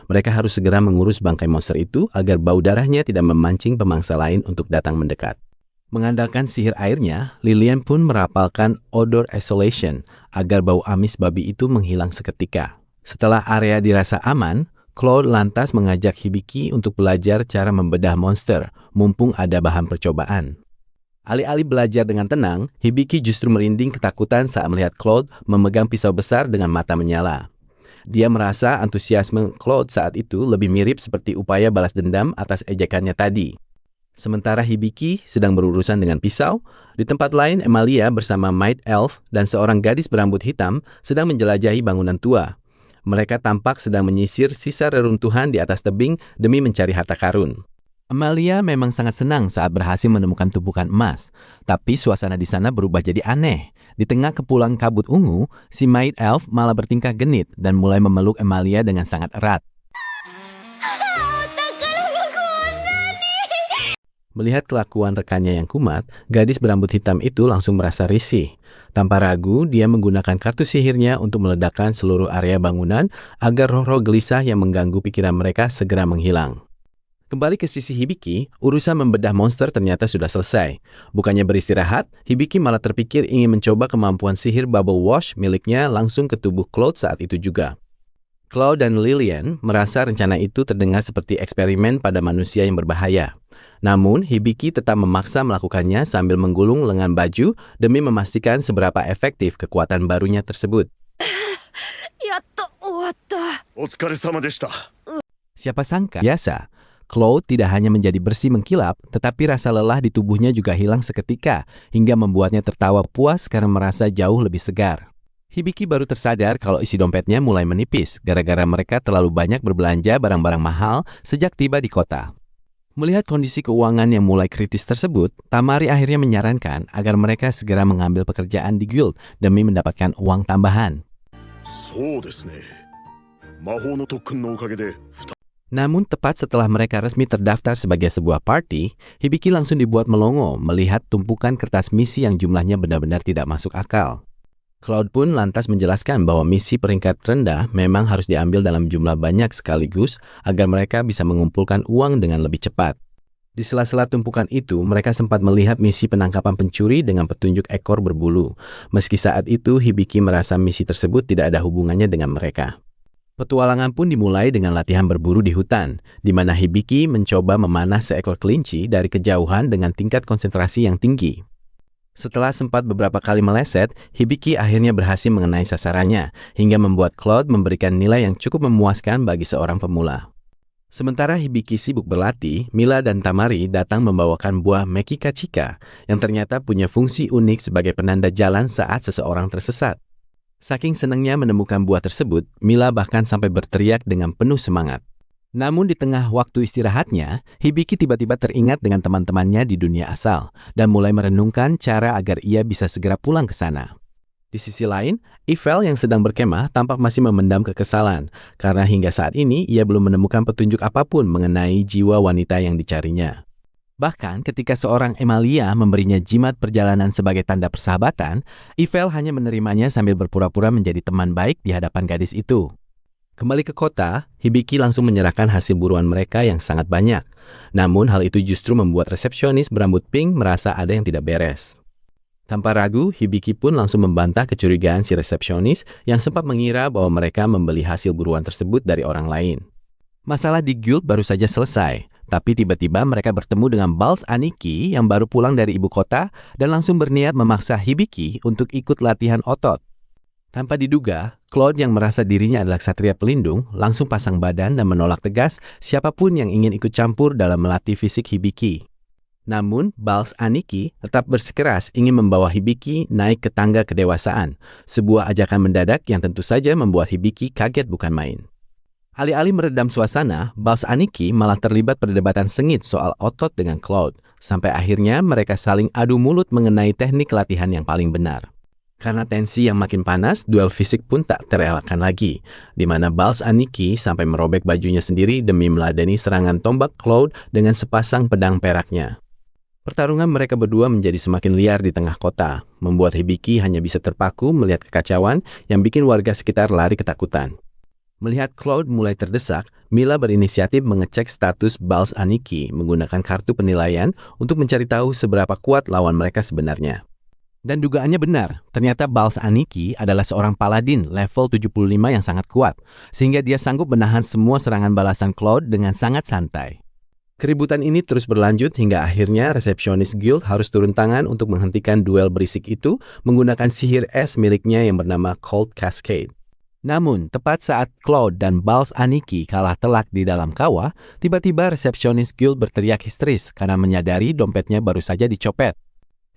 S1: Mereka harus segera mengurus bangkai monster itu agar bau darahnya tidak memancing pemangsa lain untuk datang mendekat. Mengandalkan sihir airnya, Lillian pun merapalkan odor isolation agar bau amis babi itu menghilang seketika. Setelah area dirasa aman, Claude lantas mengajak Hibiki untuk belajar cara membedah monster, mumpung ada bahan percobaan. Alih-alih belajar dengan tenang, Hibiki justru merinding ketakutan saat melihat Claude memegang pisau besar dengan mata menyala. Dia merasa antusiasme Claude saat itu lebih mirip seperti upaya balas dendam atas ejekannya tadi. Sementara Hibiki sedang berurusan dengan pisau, di tempat lain Emalia bersama Might Elf dan seorang gadis berambut hitam sedang menjelajahi bangunan tua. Mereka tampak sedang menyisir sisa reruntuhan di atas tebing demi mencari harta karun. Amalia memang sangat senang saat berhasil menemukan tumpukan emas, tapi suasana di sana berubah jadi aneh. Di tengah kepulan kabut ungu, si Maid Elf malah bertingkah genit dan mulai memeluk Amalia dengan sangat erat. Melihat kelakuan rekannya yang kumat, gadis berambut hitam itu langsung merasa risih. Tanpa ragu, dia menggunakan kartu sihirnya untuk meledakkan seluruh area bangunan agar roh-roh gelisah yang mengganggu pikiran mereka segera menghilang. Kembali ke sisi Hibiki, urusan membedah monster ternyata sudah selesai. Bukannya beristirahat, Hibiki malah terpikir ingin mencoba kemampuan sihir Bubble Wash miliknya langsung ke tubuh Cloud saat itu juga. Cloud dan Lillian merasa rencana itu terdengar seperti eksperimen pada manusia yang berbahaya. Namun, Hibiki tetap memaksa melakukannya sambil menggulung lengan baju demi memastikan seberapa efektif kekuatan barunya tersebut. Siapa sangka, biasa, Cloud tidak hanya menjadi bersih mengkilap, tetapi rasa lelah di tubuhnya juga hilang seketika, hingga membuatnya tertawa puas karena merasa jauh lebih segar. Hibiki baru tersadar kalau isi dompetnya mulai menipis, gara-gara mereka terlalu banyak berbelanja barang-barang mahal sejak tiba di kota. Melihat kondisi keuangan yang mulai kritis tersebut, Tamari akhirnya menyarankan agar mereka segera mengambil pekerjaan di guild demi mendapatkan uang tambahan. Namun tepat setelah mereka resmi terdaftar sebagai sebuah party, Hibiki langsung dibuat melongo melihat tumpukan kertas misi yang jumlahnya benar-benar tidak masuk akal. Cloud pun lantas menjelaskan bahwa misi peringkat rendah memang harus diambil dalam jumlah banyak sekaligus agar mereka bisa mengumpulkan uang dengan lebih cepat. Di sela-sela tumpukan itu, mereka sempat melihat misi penangkapan pencuri dengan petunjuk ekor berbulu. Meski saat itu Hibiki merasa misi tersebut tidak ada hubungannya dengan mereka. Petualangan pun dimulai dengan latihan berburu di hutan, di mana Hibiki mencoba memanah seekor kelinci dari kejauhan dengan tingkat konsentrasi yang tinggi. Setelah sempat beberapa kali meleset, Hibiki akhirnya berhasil mengenai sasarannya, hingga membuat Cloud memberikan nilai yang cukup memuaskan bagi seorang pemula. Sementara Hibiki sibuk berlatih, Mila dan Tamari datang membawakan buah Mekikachika, yang ternyata punya fungsi unik sebagai penanda jalan saat seseorang tersesat. Saking senangnya menemukan buah tersebut, Mila bahkan sampai berteriak dengan penuh semangat. Namun di tengah waktu istirahatnya, Hibiki tiba-tiba teringat dengan teman-temannya di dunia asal dan mulai merenungkan cara agar ia bisa segera pulang ke sana. Di sisi lain, Eiffel yang sedang berkemah tampak masih memendam kekesalan karena hingga saat ini ia belum menemukan petunjuk apapun mengenai jiwa wanita yang dicarinya. Bahkan ketika seorang Emalia memberinya jimat perjalanan sebagai tanda persahabatan, Eiffel hanya menerimanya sambil berpura-pura menjadi teman baik di hadapan gadis itu. Kembali ke kota, Hibiki langsung menyerahkan hasil buruan mereka yang sangat banyak. Namun hal itu justru membuat resepsionis berambut pink merasa ada yang tidak beres. Tanpa ragu, Hibiki pun langsung membantah kecurigaan si resepsionis yang sempat mengira bahwa mereka membeli hasil buruan tersebut dari orang lain. Masalah di guild baru saja selesai, tapi tiba-tiba mereka bertemu dengan Balz Aniki yang baru pulang dari ibu kota dan langsung berniat memaksa Hibiki untuk ikut latihan otot. Tanpa diduga, Cloud yang merasa dirinya adalah ksatria pelindung langsung pasang badan dan menolak tegas siapapun yang ingin ikut campur dalam melatih fisik Hibiki. Namun, Balz Aniki tetap bersikeras ingin membawa Hibiki naik ke tangga kedewasaan, sebuah ajakan mendadak yang tentu saja membuat Hibiki kaget bukan main. Alih-alih meredam suasana, Balz Aniki malah terlibat perdebatan sengit soal otot dengan Cloud, sampai akhirnya mereka saling adu mulut mengenai teknik latihan yang paling benar. Karena tensi yang makin panas, duel fisik pun tak terelakkan lagi, di mana Balz Aniki sampai merobek bajunya sendiri demi meladeni serangan tombak Cloud dengan sepasang pedang peraknya. Pertarungan mereka berdua menjadi semakin liar di tengah kota, membuat Hibiki hanya bisa terpaku melihat kekacauan yang bikin warga sekitar lari ketakutan. Melihat Cloud mulai terdesak, Mila berinisiatif mengecek status Balz Aniki menggunakan kartu penilaian untuk mencari tahu seberapa kuat lawan mereka sebenarnya. Dan dugaannya benar, ternyata Balz Aniki adalah seorang paladin level 75 yang sangat kuat, sehingga dia sanggup menahan semua serangan balasan Cloud dengan sangat santai. Keributan ini terus berlanjut hingga akhirnya resepsionis guild harus turun tangan untuk menghentikan duel berisik itu menggunakan sihir es miliknya yang bernama Cold Cascade. Namun, tepat saat Cloud dan Balz Aniki kalah telak di dalam kawah, tiba-tiba resepsionis guild berteriak histeris karena menyadari dompetnya baru saja dicopet.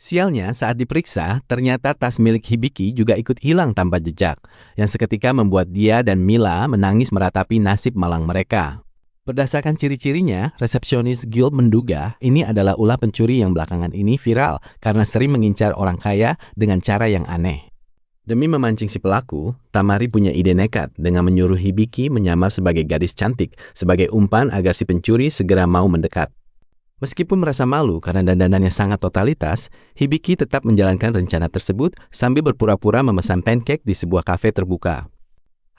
S1: Sialnya, saat diperiksa, ternyata tas milik Hibiki juga ikut hilang tanpa jejak, yang seketika membuat dia dan Mila menangis meratapi nasib malang mereka. Berdasarkan ciri-cirinya, resepsionis guild menduga ini adalah ulah pencuri yang belakangan ini viral karena sering mengincar orang kaya dengan cara yang aneh. Demi memancing si pelaku, Tamari punya ide nekat dengan menyuruh Hibiki menyamar sebagai gadis cantik sebagai umpan agar si pencuri segera mau mendekat. Meskipun merasa malu karena dandanannya sangat totalitas, Hibiki tetap menjalankan rencana tersebut sambil berpura-pura memesan pancake di sebuah kafe terbuka.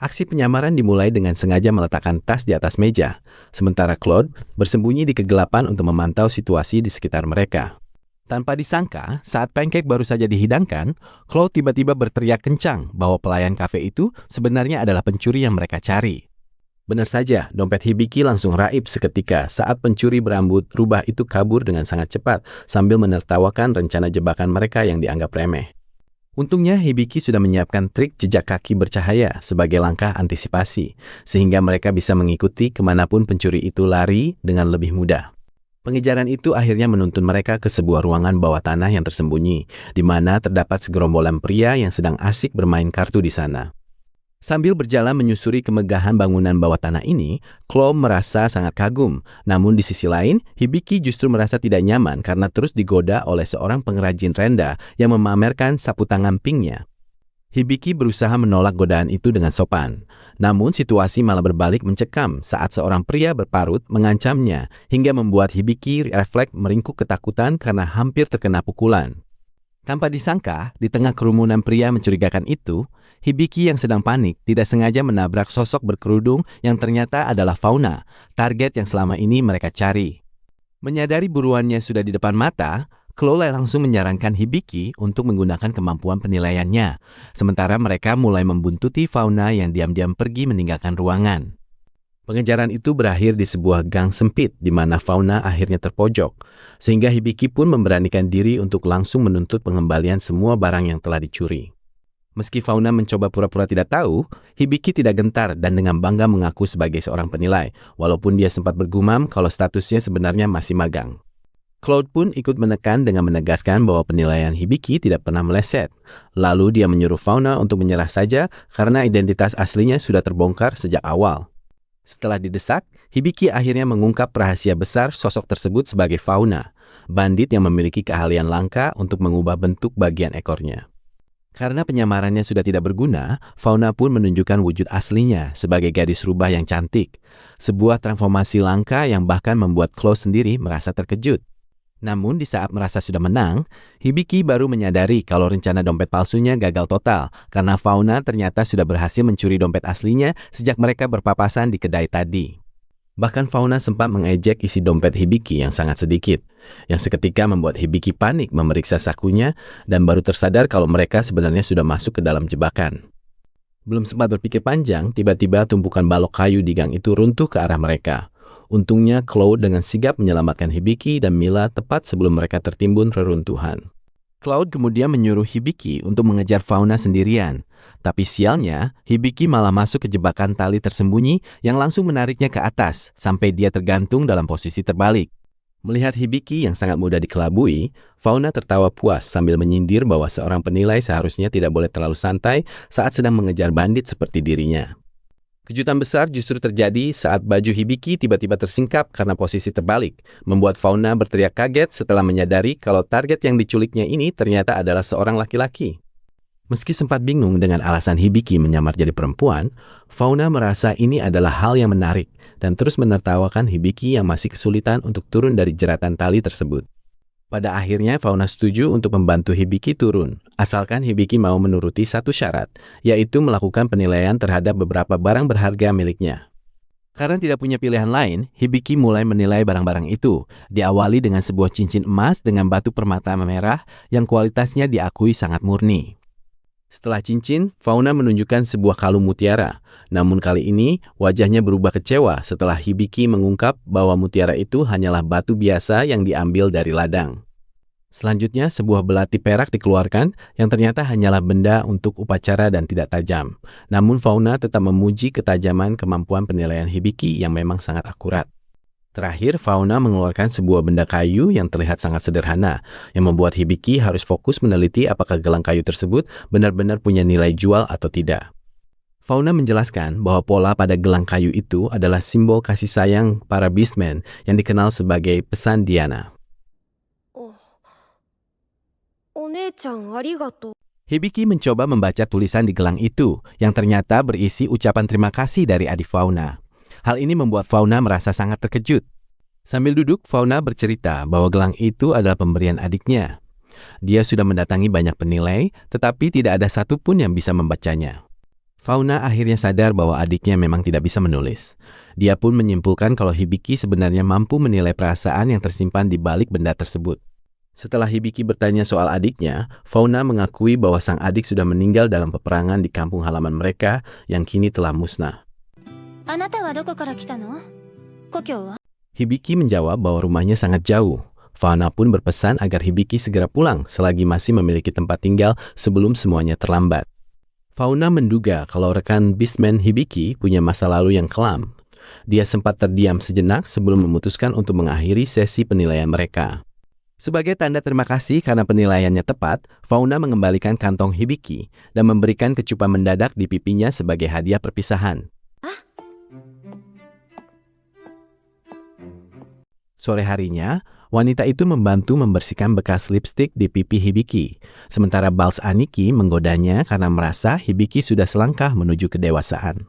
S1: Aksi penyamaran dimulai dengan sengaja meletakkan tas di atas meja, sementara Claude bersembunyi di kegelapan untuk memantau situasi di sekitar mereka. Tanpa disangka, saat pancake baru saja dihidangkan, Claude tiba-tiba berteriak kencang bahwa pelayan kafe itu sebenarnya adalah pencuri yang mereka cari. Benar saja, dompet Hibiki langsung raib seketika saat pencuri berambut rubah itu kabur dengan sangat cepat sambil menertawakan rencana jebakan mereka yang dianggap remeh. Untungnya Hibiki sudah menyiapkan trik jejak kaki bercahaya sebagai langkah antisipasi, sehingga mereka bisa mengikuti kemanapun pencuri itu lari dengan lebih mudah. Pengejaran itu akhirnya menuntun mereka ke sebuah ruangan bawah tanah yang tersembunyi, di mana terdapat segerombolan pria yang sedang asik bermain kartu di sana. Sambil berjalan menyusuri kemegahan bangunan bawah tanah ini, Claude merasa sangat kagum. Namun di sisi lain, Hibiki justru merasa tidak nyaman karena terus digoda oleh seorang pengrajin renda yang memamerkan sapu tangan pinknya. Hibiki berusaha menolak godaan itu dengan sopan. Namun situasi malah berbalik mencekam saat seorang pria berparut mengancamnya hingga membuat Hibiki refleks meringkuk ketakutan karena hampir terkena pukulan. Tanpa disangka, di tengah kerumunan pria mencurigakan itu, Hibiki yang sedang panik tidak sengaja menabrak sosok berkerudung yang ternyata adalah Fauna, target yang selama ini mereka cari. Menyadari buruannya sudah di depan mata, Chloe langsung menyarankan Hibiki untuk menggunakan kemampuan penilaiannya, sementara mereka mulai membuntuti Fauna yang diam-diam pergi meninggalkan ruangan. Pengejaran itu berakhir di sebuah gang sempit di mana Fauna akhirnya terpojok, sehingga Hibiki pun memberanikan diri untuk langsung menuntut pengembalian semua barang yang telah dicuri. Meski Fauna mencoba pura-pura tidak tahu, Hibiki tidak gentar dan dengan bangga mengaku sebagai seorang penilai, walaupun dia sempat bergumam kalau statusnya sebenarnya masih magang. Claude pun ikut menekan dengan menegaskan bahwa penilaian Hibiki tidak pernah meleset. Lalu dia menyuruh Fauna untuk menyerah saja karena identitas aslinya sudah terbongkar sejak awal. Setelah didesak, Hibiki akhirnya mengungkap rahasia besar sosok tersebut sebagai Fauna, bandit yang memiliki keahlian langka untuk mengubah bentuk bagian ekornya. Karena penyamarannya sudah tidak berguna, Fauna pun menunjukkan wujud aslinya sebagai gadis rubah yang cantik. Sebuah transformasi langka yang bahkan membuat Claude sendiri merasa terkejut. Namun di saat merasa sudah menang, Hibiki baru menyadari kalau rencana dompet palsunya gagal total karena Fauna ternyata sudah berhasil mencuri dompet aslinya sejak mereka berpapasan di kedai tadi. Bahkan Fauna sempat mengejek isi dompet Hibiki yang sangat sedikit, yang seketika membuat Hibiki panik memeriksa sakunya dan baru tersadar kalau mereka sebenarnya sudah masuk ke dalam jebakan. Belum sempat berpikir panjang, tiba-tiba tumpukan balok kayu di gang itu runtuh ke arah mereka. Untungnya Claude dengan sigap menyelamatkan Hibiki dan Mila tepat sebelum mereka tertimbun reruntuhan. Claude kemudian menyuruh Hibiki untuk mengejar Fauna sendirian. Tapi sialnya, Hibiki malah masuk ke jebakan tali tersembunyi yang langsung menariknya ke atas sampai dia tergantung dalam posisi terbalik. Melihat Hibiki yang sangat mudah dikelabui, Fauna tertawa puas sambil menyindir bahwa seorang penilai seharusnya tidak boleh terlalu santai saat sedang mengejar bandit seperti dirinya. Kejutan besar justru terjadi saat baju Hibiki tiba-tiba tersingkap karena posisi terbalik, membuat Fauna berteriak kaget setelah menyadari kalau target yang diculiknya ini ternyata adalah seorang laki-laki. Meski sempat bingung dengan alasan Hibiki menyamar jadi perempuan, Fauna merasa ini adalah hal yang menarik dan terus menertawakan Hibiki yang masih kesulitan untuk turun dari jeratan tali tersebut. Pada akhirnya Fauna setuju untuk membantu Hibiki turun, asalkan Hibiki mau menuruti satu syarat, yaitu melakukan penilaian terhadap beberapa barang berharga miliknya. Karena tidak punya pilihan lain, Hibiki mulai menilai barang-barang itu, diawali dengan sebuah cincin emas dengan batu permata merah yang kualitasnya diakui sangat murni. Setelah cincin, Fauna menunjukkan sebuah kalung mutiara. Namun kali ini, wajahnya berubah kecewa setelah Hibiki mengungkap bahwa mutiara itu hanyalah batu biasa yang diambil dari ladang. Selanjutnya, sebuah belati perak dikeluarkan yang ternyata hanyalah benda untuk upacara dan tidak tajam. Namun Fauna tetap memuji ketajaman kemampuan penilaian Hibiki yang memang sangat akurat. Terakhir, Fauna mengeluarkan sebuah benda kayu yang terlihat sangat sederhana, yang membuat Hibiki harus fokus meneliti apakah gelang kayu tersebut benar-benar punya nilai jual atau tidak. Fauna menjelaskan bahwa pola pada gelang kayu itu adalah simbol kasih sayang para Beastmen yang dikenal sebagai pesan Diana.
S4: お姉ちゃんありがとう。
S1: Hibiki mencoba membaca tulisan di gelang itu, yang ternyata berisi ucapan terima kasih dari adik Fauna. Hal ini membuat Fauna merasa sangat terkejut. Sambil duduk, Fauna bercerita bahwa gelang itu adalah pemberian adiknya. Dia sudah mendatangi banyak penilai, tetapi tidak ada satupun yang bisa membacanya. Fauna akhirnya sadar bahwa adiknya memang tidak bisa menulis. Dia pun menyimpulkan kalau Hibiki sebenarnya mampu menilai perasaan yang tersimpan di balik benda tersebut. Setelah Hibiki bertanya soal adiknya, Fauna mengakui bahwa sang adik sudah meninggal dalam peperangan di kampung halaman mereka yang kini telah musnah.
S3: あなたはどこから来たの？故郷は？
S1: Hibiki menjawab bahwa rumahnya sangat jauh. Fauna pun berpesan agar Hibiki segera pulang selagi masih memiliki tempat tinggal sebelum semuanya terlambat. Fauna menduga kalau rekan Beastman Hibiki punya masa lalu yang kelam. Dia sempat terdiam sejenak sebelum memutuskan untuk mengakhiri sesi penilaian mereka. Sebagai tanda terima kasih karena penilaiannya tepat, Fauna mengembalikan kantong Hibiki dan memberikan kecupan mendadak di pipinya sebagai hadiah perpisahan. Sore harinya, wanita itu membantu membersihkan bekas lipstik di pipi Hibiki, sementara Balz Aniki menggodanya karena merasa Hibiki sudah selangkah menuju kedewasaan.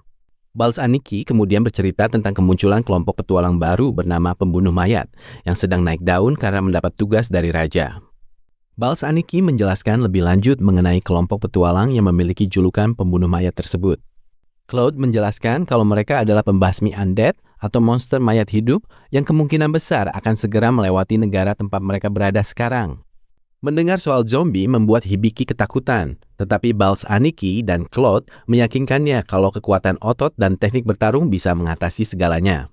S1: Balz Aniki kemudian bercerita tentang kemunculan kelompok petualang baru bernama Pembunuh Mayat yang sedang naik daun karena mendapat tugas dari raja. Balz Aniki menjelaskan lebih lanjut mengenai kelompok petualang yang memiliki julukan Pembunuh Mayat tersebut. Claude menjelaskan kalau mereka adalah pembasmi undead atau monster mayat hidup yang kemungkinan besar akan segera melewati negara tempat mereka berada sekarang. Mendengar soal zombie membuat Hibiki ketakutan, tetapi Balz Aniki dan Claude meyakinkannya kalau kekuatan otot dan teknik bertarung bisa mengatasi segalanya.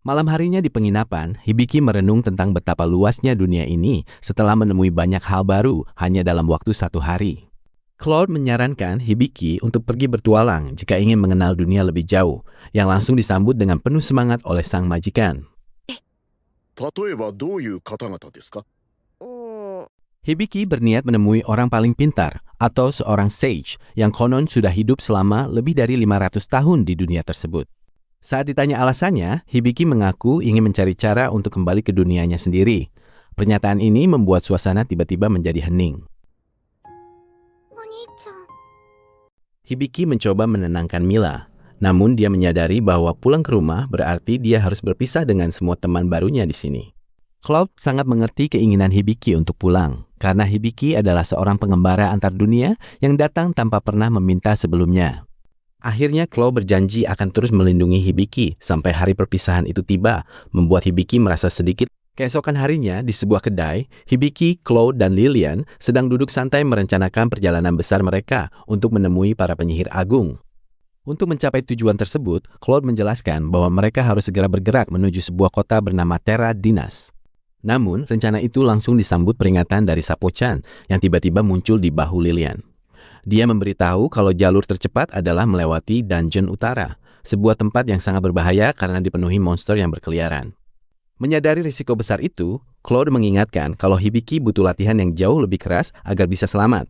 S1: Malam harinya di penginapan, Hibiki merenung tentang betapa luasnya dunia ini setelah menemui banyak hal baru hanya dalam waktu 1 hari. Claude menyarankan Hibiki untuk pergi bertualang jika ingin mengenal dunia lebih jauh, yang langsung disambut dengan penuh semangat oleh sang majikan.
S5: 例えばどういう方々ですか？
S1: Hibiki berniat menemui orang paling pintar atau seorang sage yang konon sudah hidup selama lebih dari 500 tahun di dunia tersebut. Saat ditanya alasannya, Hibiki mengaku ingin mencari cara untuk kembali ke dunianya sendiri. Pernyataan ini membuat suasana tiba-tiba menjadi hening.
S3: お兄ちゃん。
S1: Hibiki mencoba menenangkan Mila, namun dia menyadari bahwa pulang ke rumah berarti dia harus berpisah dengan semua teman barunya di sini. Claude sangat mengerti keinginan Hibiki untuk pulang, karena Hibiki adalah seorang pengembara antar dunia yang datang tanpa pernah meminta sebelumnya. Akhirnya Claude berjanji akan terus melindungi Hibiki sampai hari perpisahan itu tiba, membuat Hibiki merasa sedikit. Keesokan harinya, di sebuah kedai, Hibiki, Claude, dan Lilian sedang duduk santai merencanakan perjalanan besar mereka untuk menemui para penyihir agung. Untuk mencapai tujuan tersebut, Claude menjelaskan bahwa mereka harus segera bergerak menuju sebuah kota bernama Terra Dinas. Namun, rencana itu langsung disambut peringatan dari Sapo-chan yang tiba-tiba muncul di bahu Lilian. Dia memberitahu kalau jalur tercepat adalah melewati Dungeon Utara, sebuah tempat yang sangat berbahaya karena dipenuhi monster yang berkeliaran. Menyadari risiko besar itu, Claude mengingatkan kalau Hibiki butuh latihan yang jauh lebih keras agar bisa selamat.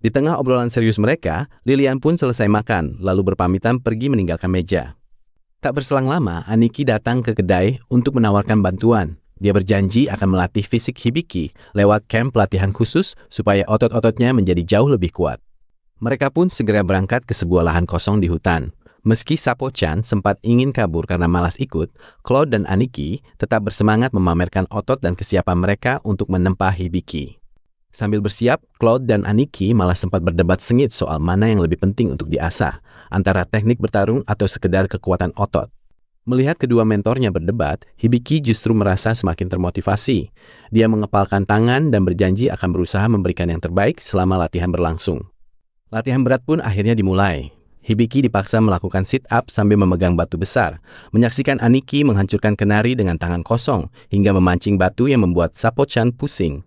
S1: Di tengah obrolan serius mereka, Lilian pun selesai makan, lalu berpamitan pergi meninggalkan meja. Tak berselang lama, Aniki datang ke kedai untuk menawarkan bantuan. Dia berjanji akan melatih fisik Hibiki lewat camp pelatihan khusus supaya otot-ototnya menjadi jauh lebih kuat. Mereka pun segera berangkat ke sebuah lahan kosong di hutan. Meski Sapo-chan sempat ingin kabur karena malas ikut, Claude dan Aniki tetap bersemangat memamerkan otot dan kesiapan mereka untuk menempa Hibiki. Sambil bersiap, Claude dan Aniki malah sempat berdebat sengit soal mana yang lebih penting untuk diasah, antara teknik bertarung atau sekedar kekuatan otot. Melihat kedua mentornya berdebat, Hibiki justru merasa semakin termotivasi. Dia mengepalkan tangan dan berjanji akan berusaha memberikan yang terbaik selama latihan berlangsung. Latihan berat pun akhirnya dimulai. Hibiki dipaksa melakukan sit-up sambil memegang batu besar, menyaksikan Aniki menghancurkan kenari dengan tangan kosong, hingga memancing batu yang membuat Sapo-chan pusing.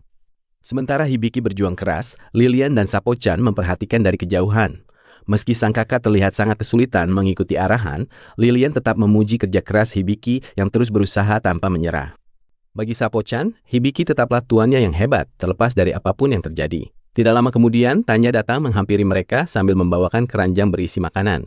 S1: Sementara Hibiki berjuang keras, Lilian dan Sapo-chan memperhatikan dari kejauhan. Meski sang kakak terlihat sangat kesulitan mengikuti arahan, Lilian tetap memuji kerja keras Hibiki yang terus berusaha tanpa menyerah. Bagi Sapo-chan, Hibiki tetaplah tuannya yang hebat, terlepas dari apapun yang terjadi. Tidak lama kemudian, Tanya datang menghampiri mereka sambil membawakan keranjang berisi makanan.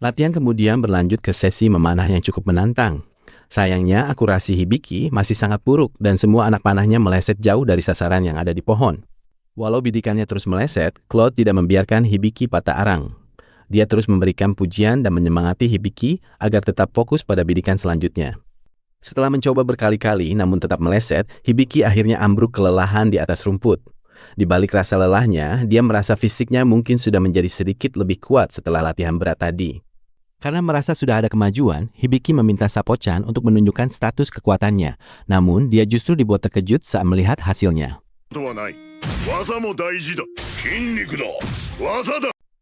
S1: Latihan kemudian berlanjut ke sesi memanah yang cukup menantang. Sayangnya, akurasi Hibiki masih sangat buruk dan semua anak panahnya meleset jauh dari sasaran yang ada di pohon. Walau bidikannya terus meleset, Claude tidak membiarkan Hibiki patah arang. Dia terus memberikan pujian dan menyemangati Hibiki agar tetap fokus pada bidikan selanjutnya. Setelah mencoba berkali-kali namun tetap meleset, Hibiki akhirnya ambruk kelelahan di atas rumput. Di balik rasa lelahnya, dia merasa fisiknya mungkin sudah menjadi sedikit lebih kuat setelah latihan berat tadi. Karena merasa sudah ada kemajuan, Hibiki meminta Sapo-chan untuk menunjukkan status kekuatannya. Namun, dia justru dibuat terkejut saat melihat hasilnya.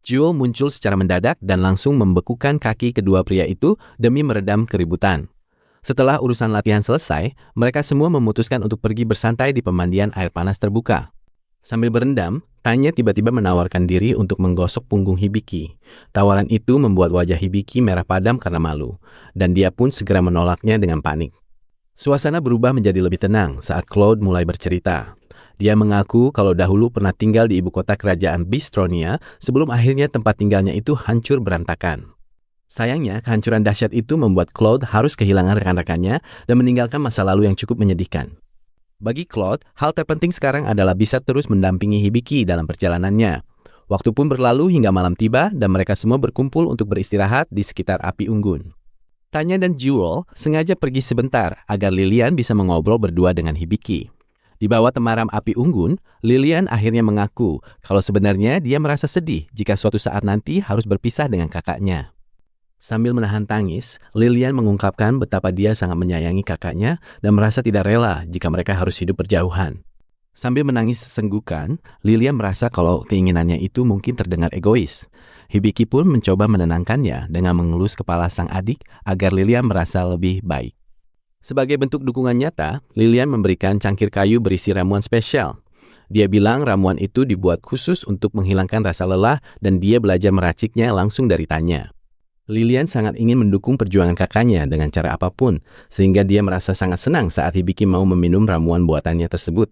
S1: Jewel muncul secara mendadak dan langsung membekukan kaki kedua pria itu demi meredam keributan. Setelah urusan latihan selesai, mereka semua memutuskan untuk pergi bersantai di pemandian air panas terbuka. Sambil berendam, Tanya tiba-tiba menawarkan diri untuk menggosok punggung Hibiki. Tawaran itu membuat wajah Hibiki merah padam karena malu, dan dia pun segera menolaknya dengan panik. Suasana berubah menjadi lebih tenang saat Claude mulai bercerita. Dia mengaku kalau dahulu pernah tinggal di ibu kota kerajaan Bistronia sebelum akhirnya tempat tinggalnya itu hancur berantakan. Sayangnya, kehancuran dahsyat itu membuat Claude harus kehilangan rekan-rekannya dan meninggalkan masa lalu yang cukup menyedihkan. Bagi Claude, hal terpenting sekarang adalah bisa terus mendampingi Hibiki dalam perjalanannya. Waktu pun berlalu hingga malam tiba dan mereka semua berkumpul untuk beristirahat di sekitar api unggun. Tanya dan Jewel sengaja pergi sebentar agar Lilian bisa mengobrol berdua dengan Hibiki. Di bawah temaram api unggun, Lilian akhirnya mengaku kalau sebenarnya dia merasa sedih jika suatu saat nanti harus berpisah dengan kakaknya. Sambil menahan tangis, Lilian mengungkapkan betapa dia sangat menyayangi kakaknya dan merasa tidak rela jika mereka harus hidup berjauhan. Sambil menangis sesenggukan, Lilian merasa kalau keinginannya itu mungkin terdengar egois. Hibiki pun mencoba menenangkannya dengan mengelus kepala sang adik agar Lilian merasa lebih baik. Sebagai bentuk dukungan nyata, Lilian memberikan cangkir kayu berisi ramuan spesial. Dia bilang ramuan itu dibuat khusus untuk menghilangkan rasa lelah dan dia belajar meraciknya langsung dari Tanya. Lilian sangat ingin mendukung perjuangan kakaknya dengan cara apapun, sehingga dia merasa sangat senang saat Hibiki mau meminum ramuan buatannya tersebut.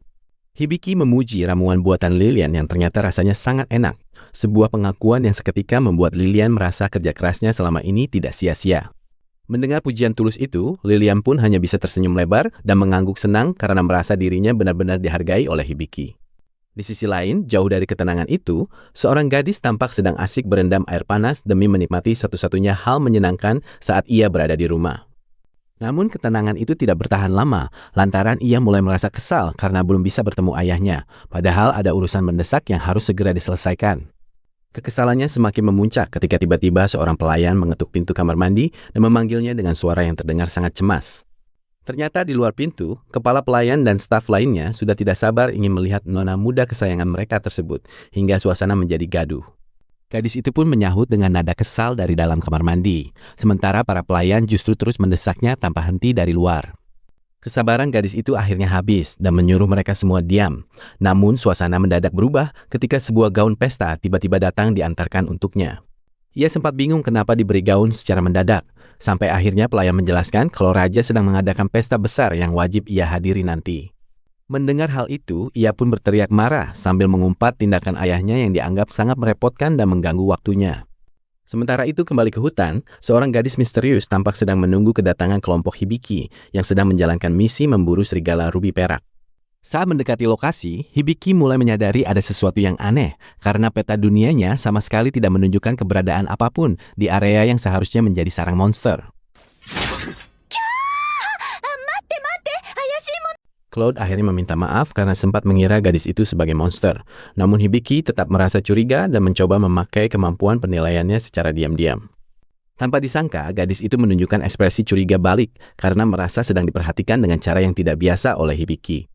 S1: Hibiki memuji ramuan buatan Lilian yang ternyata rasanya sangat enak, sebuah pengakuan yang seketika membuat Lilian merasa kerja kerasnya selama ini tidak sia-sia. Mendengar pujian tulus itu, Lilian pun hanya bisa tersenyum lebar dan mengangguk senang karena merasa dirinya benar-benar dihargai oleh Hibiki. Di sisi lain, jauh dari ketenangan itu, seorang gadis tampak sedang asik berendam air panas demi menikmati satu-satunya hal menyenangkan saat ia berada di rumah. Namun ketenangan itu tidak bertahan lama, lantaran ia mulai merasa kesal karena belum bisa bertemu ayahnya, padahal ada urusan mendesak yang harus segera diselesaikan. Kekesalannya semakin memuncak ketika tiba-tiba seorang pelayan mengetuk pintu kamar mandi dan memanggilnya dengan suara yang terdengar sangat cemas. Ternyata di luar pintu, kepala pelayan dan staf lainnya sudah tidak sabar ingin melihat nona muda kesayangan mereka tersebut, hingga suasana menjadi gaduh. Gadis itu pun menyahut dengan nada kesal dari dalam kamar mandi, sementara para pelayan justru terus mendesaknya tanpa henti dari luar. Kesabaran gadis itu akhirnya habis dan menyuruh mereka semua diam. Namun suasana mendadak berubah ketika sebuah gaun pesta tiba-tiba datang diantarkan untuknya. Ia sempat bingung kenapa diberi gaun secara mendadak, sampai akhirnya pelayan menjelaskan kalau raja sedang mengadakan pesta besar yang wajib ia hadiri nanti. Mendengar hal itu, ia pun berteriak marah sambil mengumpat tindakan ayahnya yang dianggap sangat merepotkan dan mengganggu waktunya. Sementara itu kembali ke hutan, seorang gadis misterius tampak sedang menunggu kedatangan kelompok Hibiki yang sedang menjalankan misi memburu serigala rubi perak. Saat mendekati lokasi, Hibiki mulai menyadari ada sesuatu yang aneh karena peta dunianya sama sekali tidak menunjukkan keberadaan apapun di area yang seharusnya menjadi sarang monster. Claude akhirnya meminta maaf karena sempat mengira gadis itu sebagai monster. Namun Hibiki tetap merasa curiga dan mencoba memakai kemampuan penilaiannya secara diam-diam. Tanpa disangka, gadis itu menunjukkan ekspresi curiga balik karena merasa sedang diperhatikan dengan cara yang tidak biasa oleh Hibiki.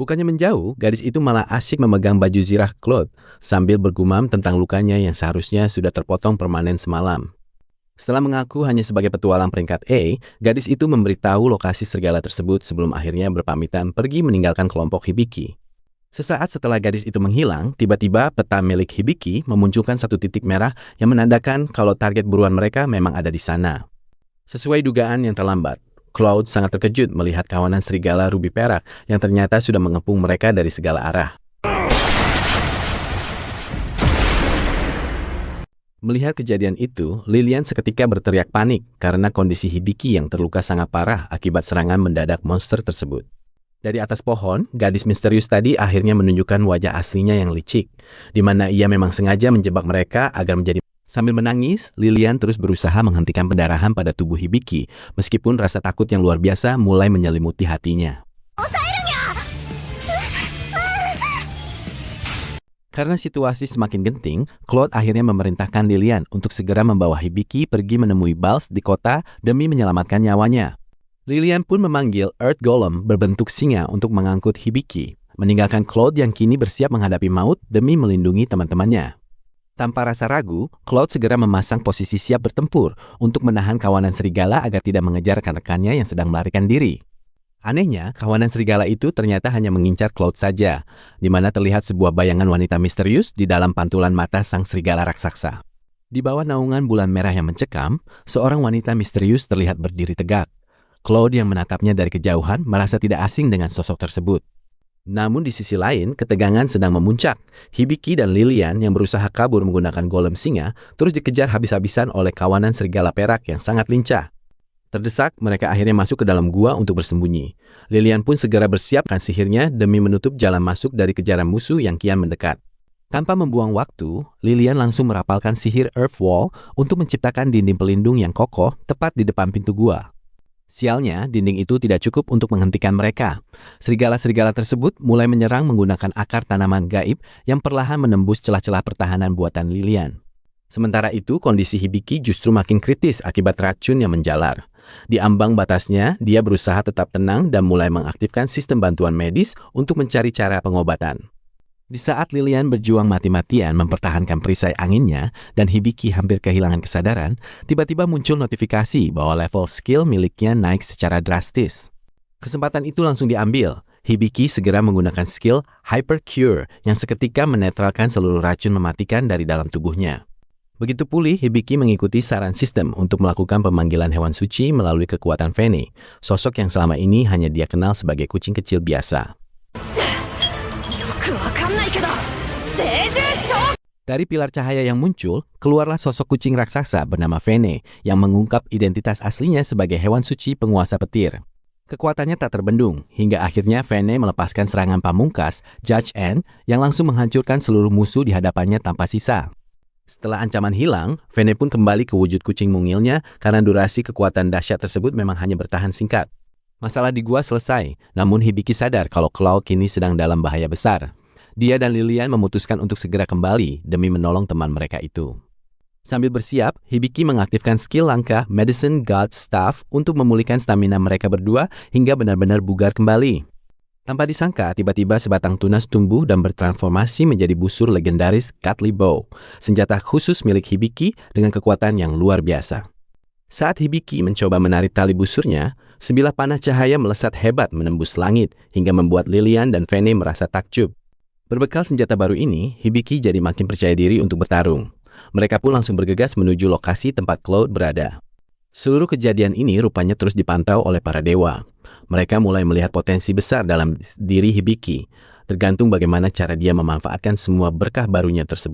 S1: Bukannya menjauh, gadis itu malah asyik memegang baju zirah Claude sambil bergumam tentang lukanya yang seharusnya sudah terpotong permanen semalam. Setelah mengaku hanya sebagai petualang peringkat A, gadis itu memberitahu lokasi serigala tersebut sebelum akhirnya berpamitan pergi meninggalkan kelompok Hibiki. Sesaat setelah gadis itu menghilang, tiba-tiba peta milik Hibiki memunculkan satu titik merah yang menandakan kalau target buruan mereka memang ada di sana. Sesuai dugaan yang terlambat, Cloud sangat terkejut melihat kawanan serigala ruby perak yang ternyata sudah mengepung mereka dari segala arah. Melihat kejadian itu, Lilian seketika berteriak panik karena kondisi Hibiki yang terluka sangat parah akibat serangan mendadak monster tersebut. Dari atas pohon, gadis misterius tadi akhirnya menunjukkan wajah aslinya yang licik, di mana ia memang sengaja menjebak mereka agar menjadi. Sambil menangis, Lilian terus berusaha menghentikan pendarahan pada tubuh Hibiki, meskipun rasa takut yang luar biasa mulai menyelimuti hatinya. Karena situasi semakin genting, Cloud akhirnya memerintahkan Lilian untuk segera membawa Hibiki pergi menemui Bals di kota demi menyelamatkan nyawanya. Lilian pun memanggil Earth Golem berbentuk singa untuk mengangkut Hibiki, meninggalkan Cloud yang kini bersiap menghadapi maut demi melindungi teman-temannya. Tanpa rasa ragu, Cloud segera memasang posisi siap bertempur untuk menahan kawanan serigala agar tidak mengejar rekan-rekannya yang sedang melarikan diri. Anehnya, kawanan serigala itu ternyata hanya mengincar Cloud saja, di mana terlihat sebuah bayangan wanita misterius di dalam pantulan mata sang serigala raksasa. Di bawah naungan bulan merah yang mencekam, seorang wanita misterius terlihat berdiri tegak. Cloud yang menatapnya dari kejauhan merasa tidak asing dengan sosok tersebut. Namun di sisi lain, ketegangan sedang memuncak. Hibiki dan Lilian yang berusaha kabur menggunakan golem singa terus dikejar habis-habisan oleh kawanan serigala perak yang sangat lincah. Terdesak, mereka akhirnya masuk ke dalam gua untuk bersembunyi. Lilian pun segera bersiapkan sihirnya demi menutup jalan masuk dari kejaran musuh yang kian mendekat. Tanpa membuang waktu, Lilian langsung merapalkan sihir Earth Wall untuk menciptakan dinding pelindung yang kokoh tepat di depan pintu gua. Sialnya, dinding itu tidak cukup untuk menghentikan mereka. Serigala-serigala tersebut mulai menyerang menggunakan akar tanaman gaib yang perlahan menembus celah-celah pertahanan buatan Lilian. Sementara itu, kondisi Hibiki justru makin kritis akibat racun yang menjalar. Di ambang batasnya, dia berusaha tetap tenang dan mulai mengaktifkan sistem bantuan medis untuk mencari cara pengobatan. Di saat Lilian berjuang mati-matian mempertahankan perisai anginnya dan Hibiki hampir kehilangan kesadaran, tiba-tiba muncul notifikasi bahwa level skill miliknya naik secara drastis. Kesempatan itu langsung diambil. Hibiki segera menggunakan skill Hyper Cure yang seketika menetralkan seluruh racun mematikan dari dalam tubuhnya. Begitu pulih, Hibiki mengikuti saran sistem untuk melakukan pemanggilan hewan suci melalui kekuatan Fene, sosok yang selama ini hanya dia kenal sebagai kucing kecil biasa. Dari pilar cahaya yang muncul, keluarlah sosok kucing raksasa bernama Fene yang mengungkap identitas aslinya sebagai hewan suci penguasa petir. Kekuatannya tak terbendung, hingga akhirnya Fene melepaskan serangan pamungkas, Judge N, yang langsung menghancurkan seluruh musuh di hadapannya tanpa sisa. Setelah ancaman hilang, Fene pun kembali ke wujud kucing mungilnya karena durasi kekuatan dahsyat tersebut memang hanya bertahan singkat. Masalah di gua selesai, namun Hibiki sadar kalau Cloud kini sedang dalam bahaya besar. Dia dan Lilian memutuskan untuk segera kembali demi menolong teman mereka itu. Sambil bersiap, Hibiki mengaktifkan skill langka Medicine God Staff untuk memulihkan stamina mereka berdua hingga benar-benar bugar kembali. Tanpa disangka, tiba-tiba sebatang tunas tumbuh dan bertransformasi menjadi busur legendaris Cutly Bow, senjata khusus milik Hibiki dengan kekuatan yang luar biasa. Saat Hibiki mencoba menarik tali busurnya, sebilah panah cahaya melesat hebat menembus langit hingga membuat Lilian dan Fene merasa takjub. Berbekal senjata baru ini, Hibiki jadi makin percaya diri untuk bertarung. Mereka pun langsung bergegas menuju lokasi tempat Cloud berada. Seluruh kejadian ini rupanya terus dipantau oleh para dewa. Mereka mulai melihat potensi besar dalam diri Hibiki, tergantung bagaimana cara dia memanfaatkan semua berkah barunya tersebut.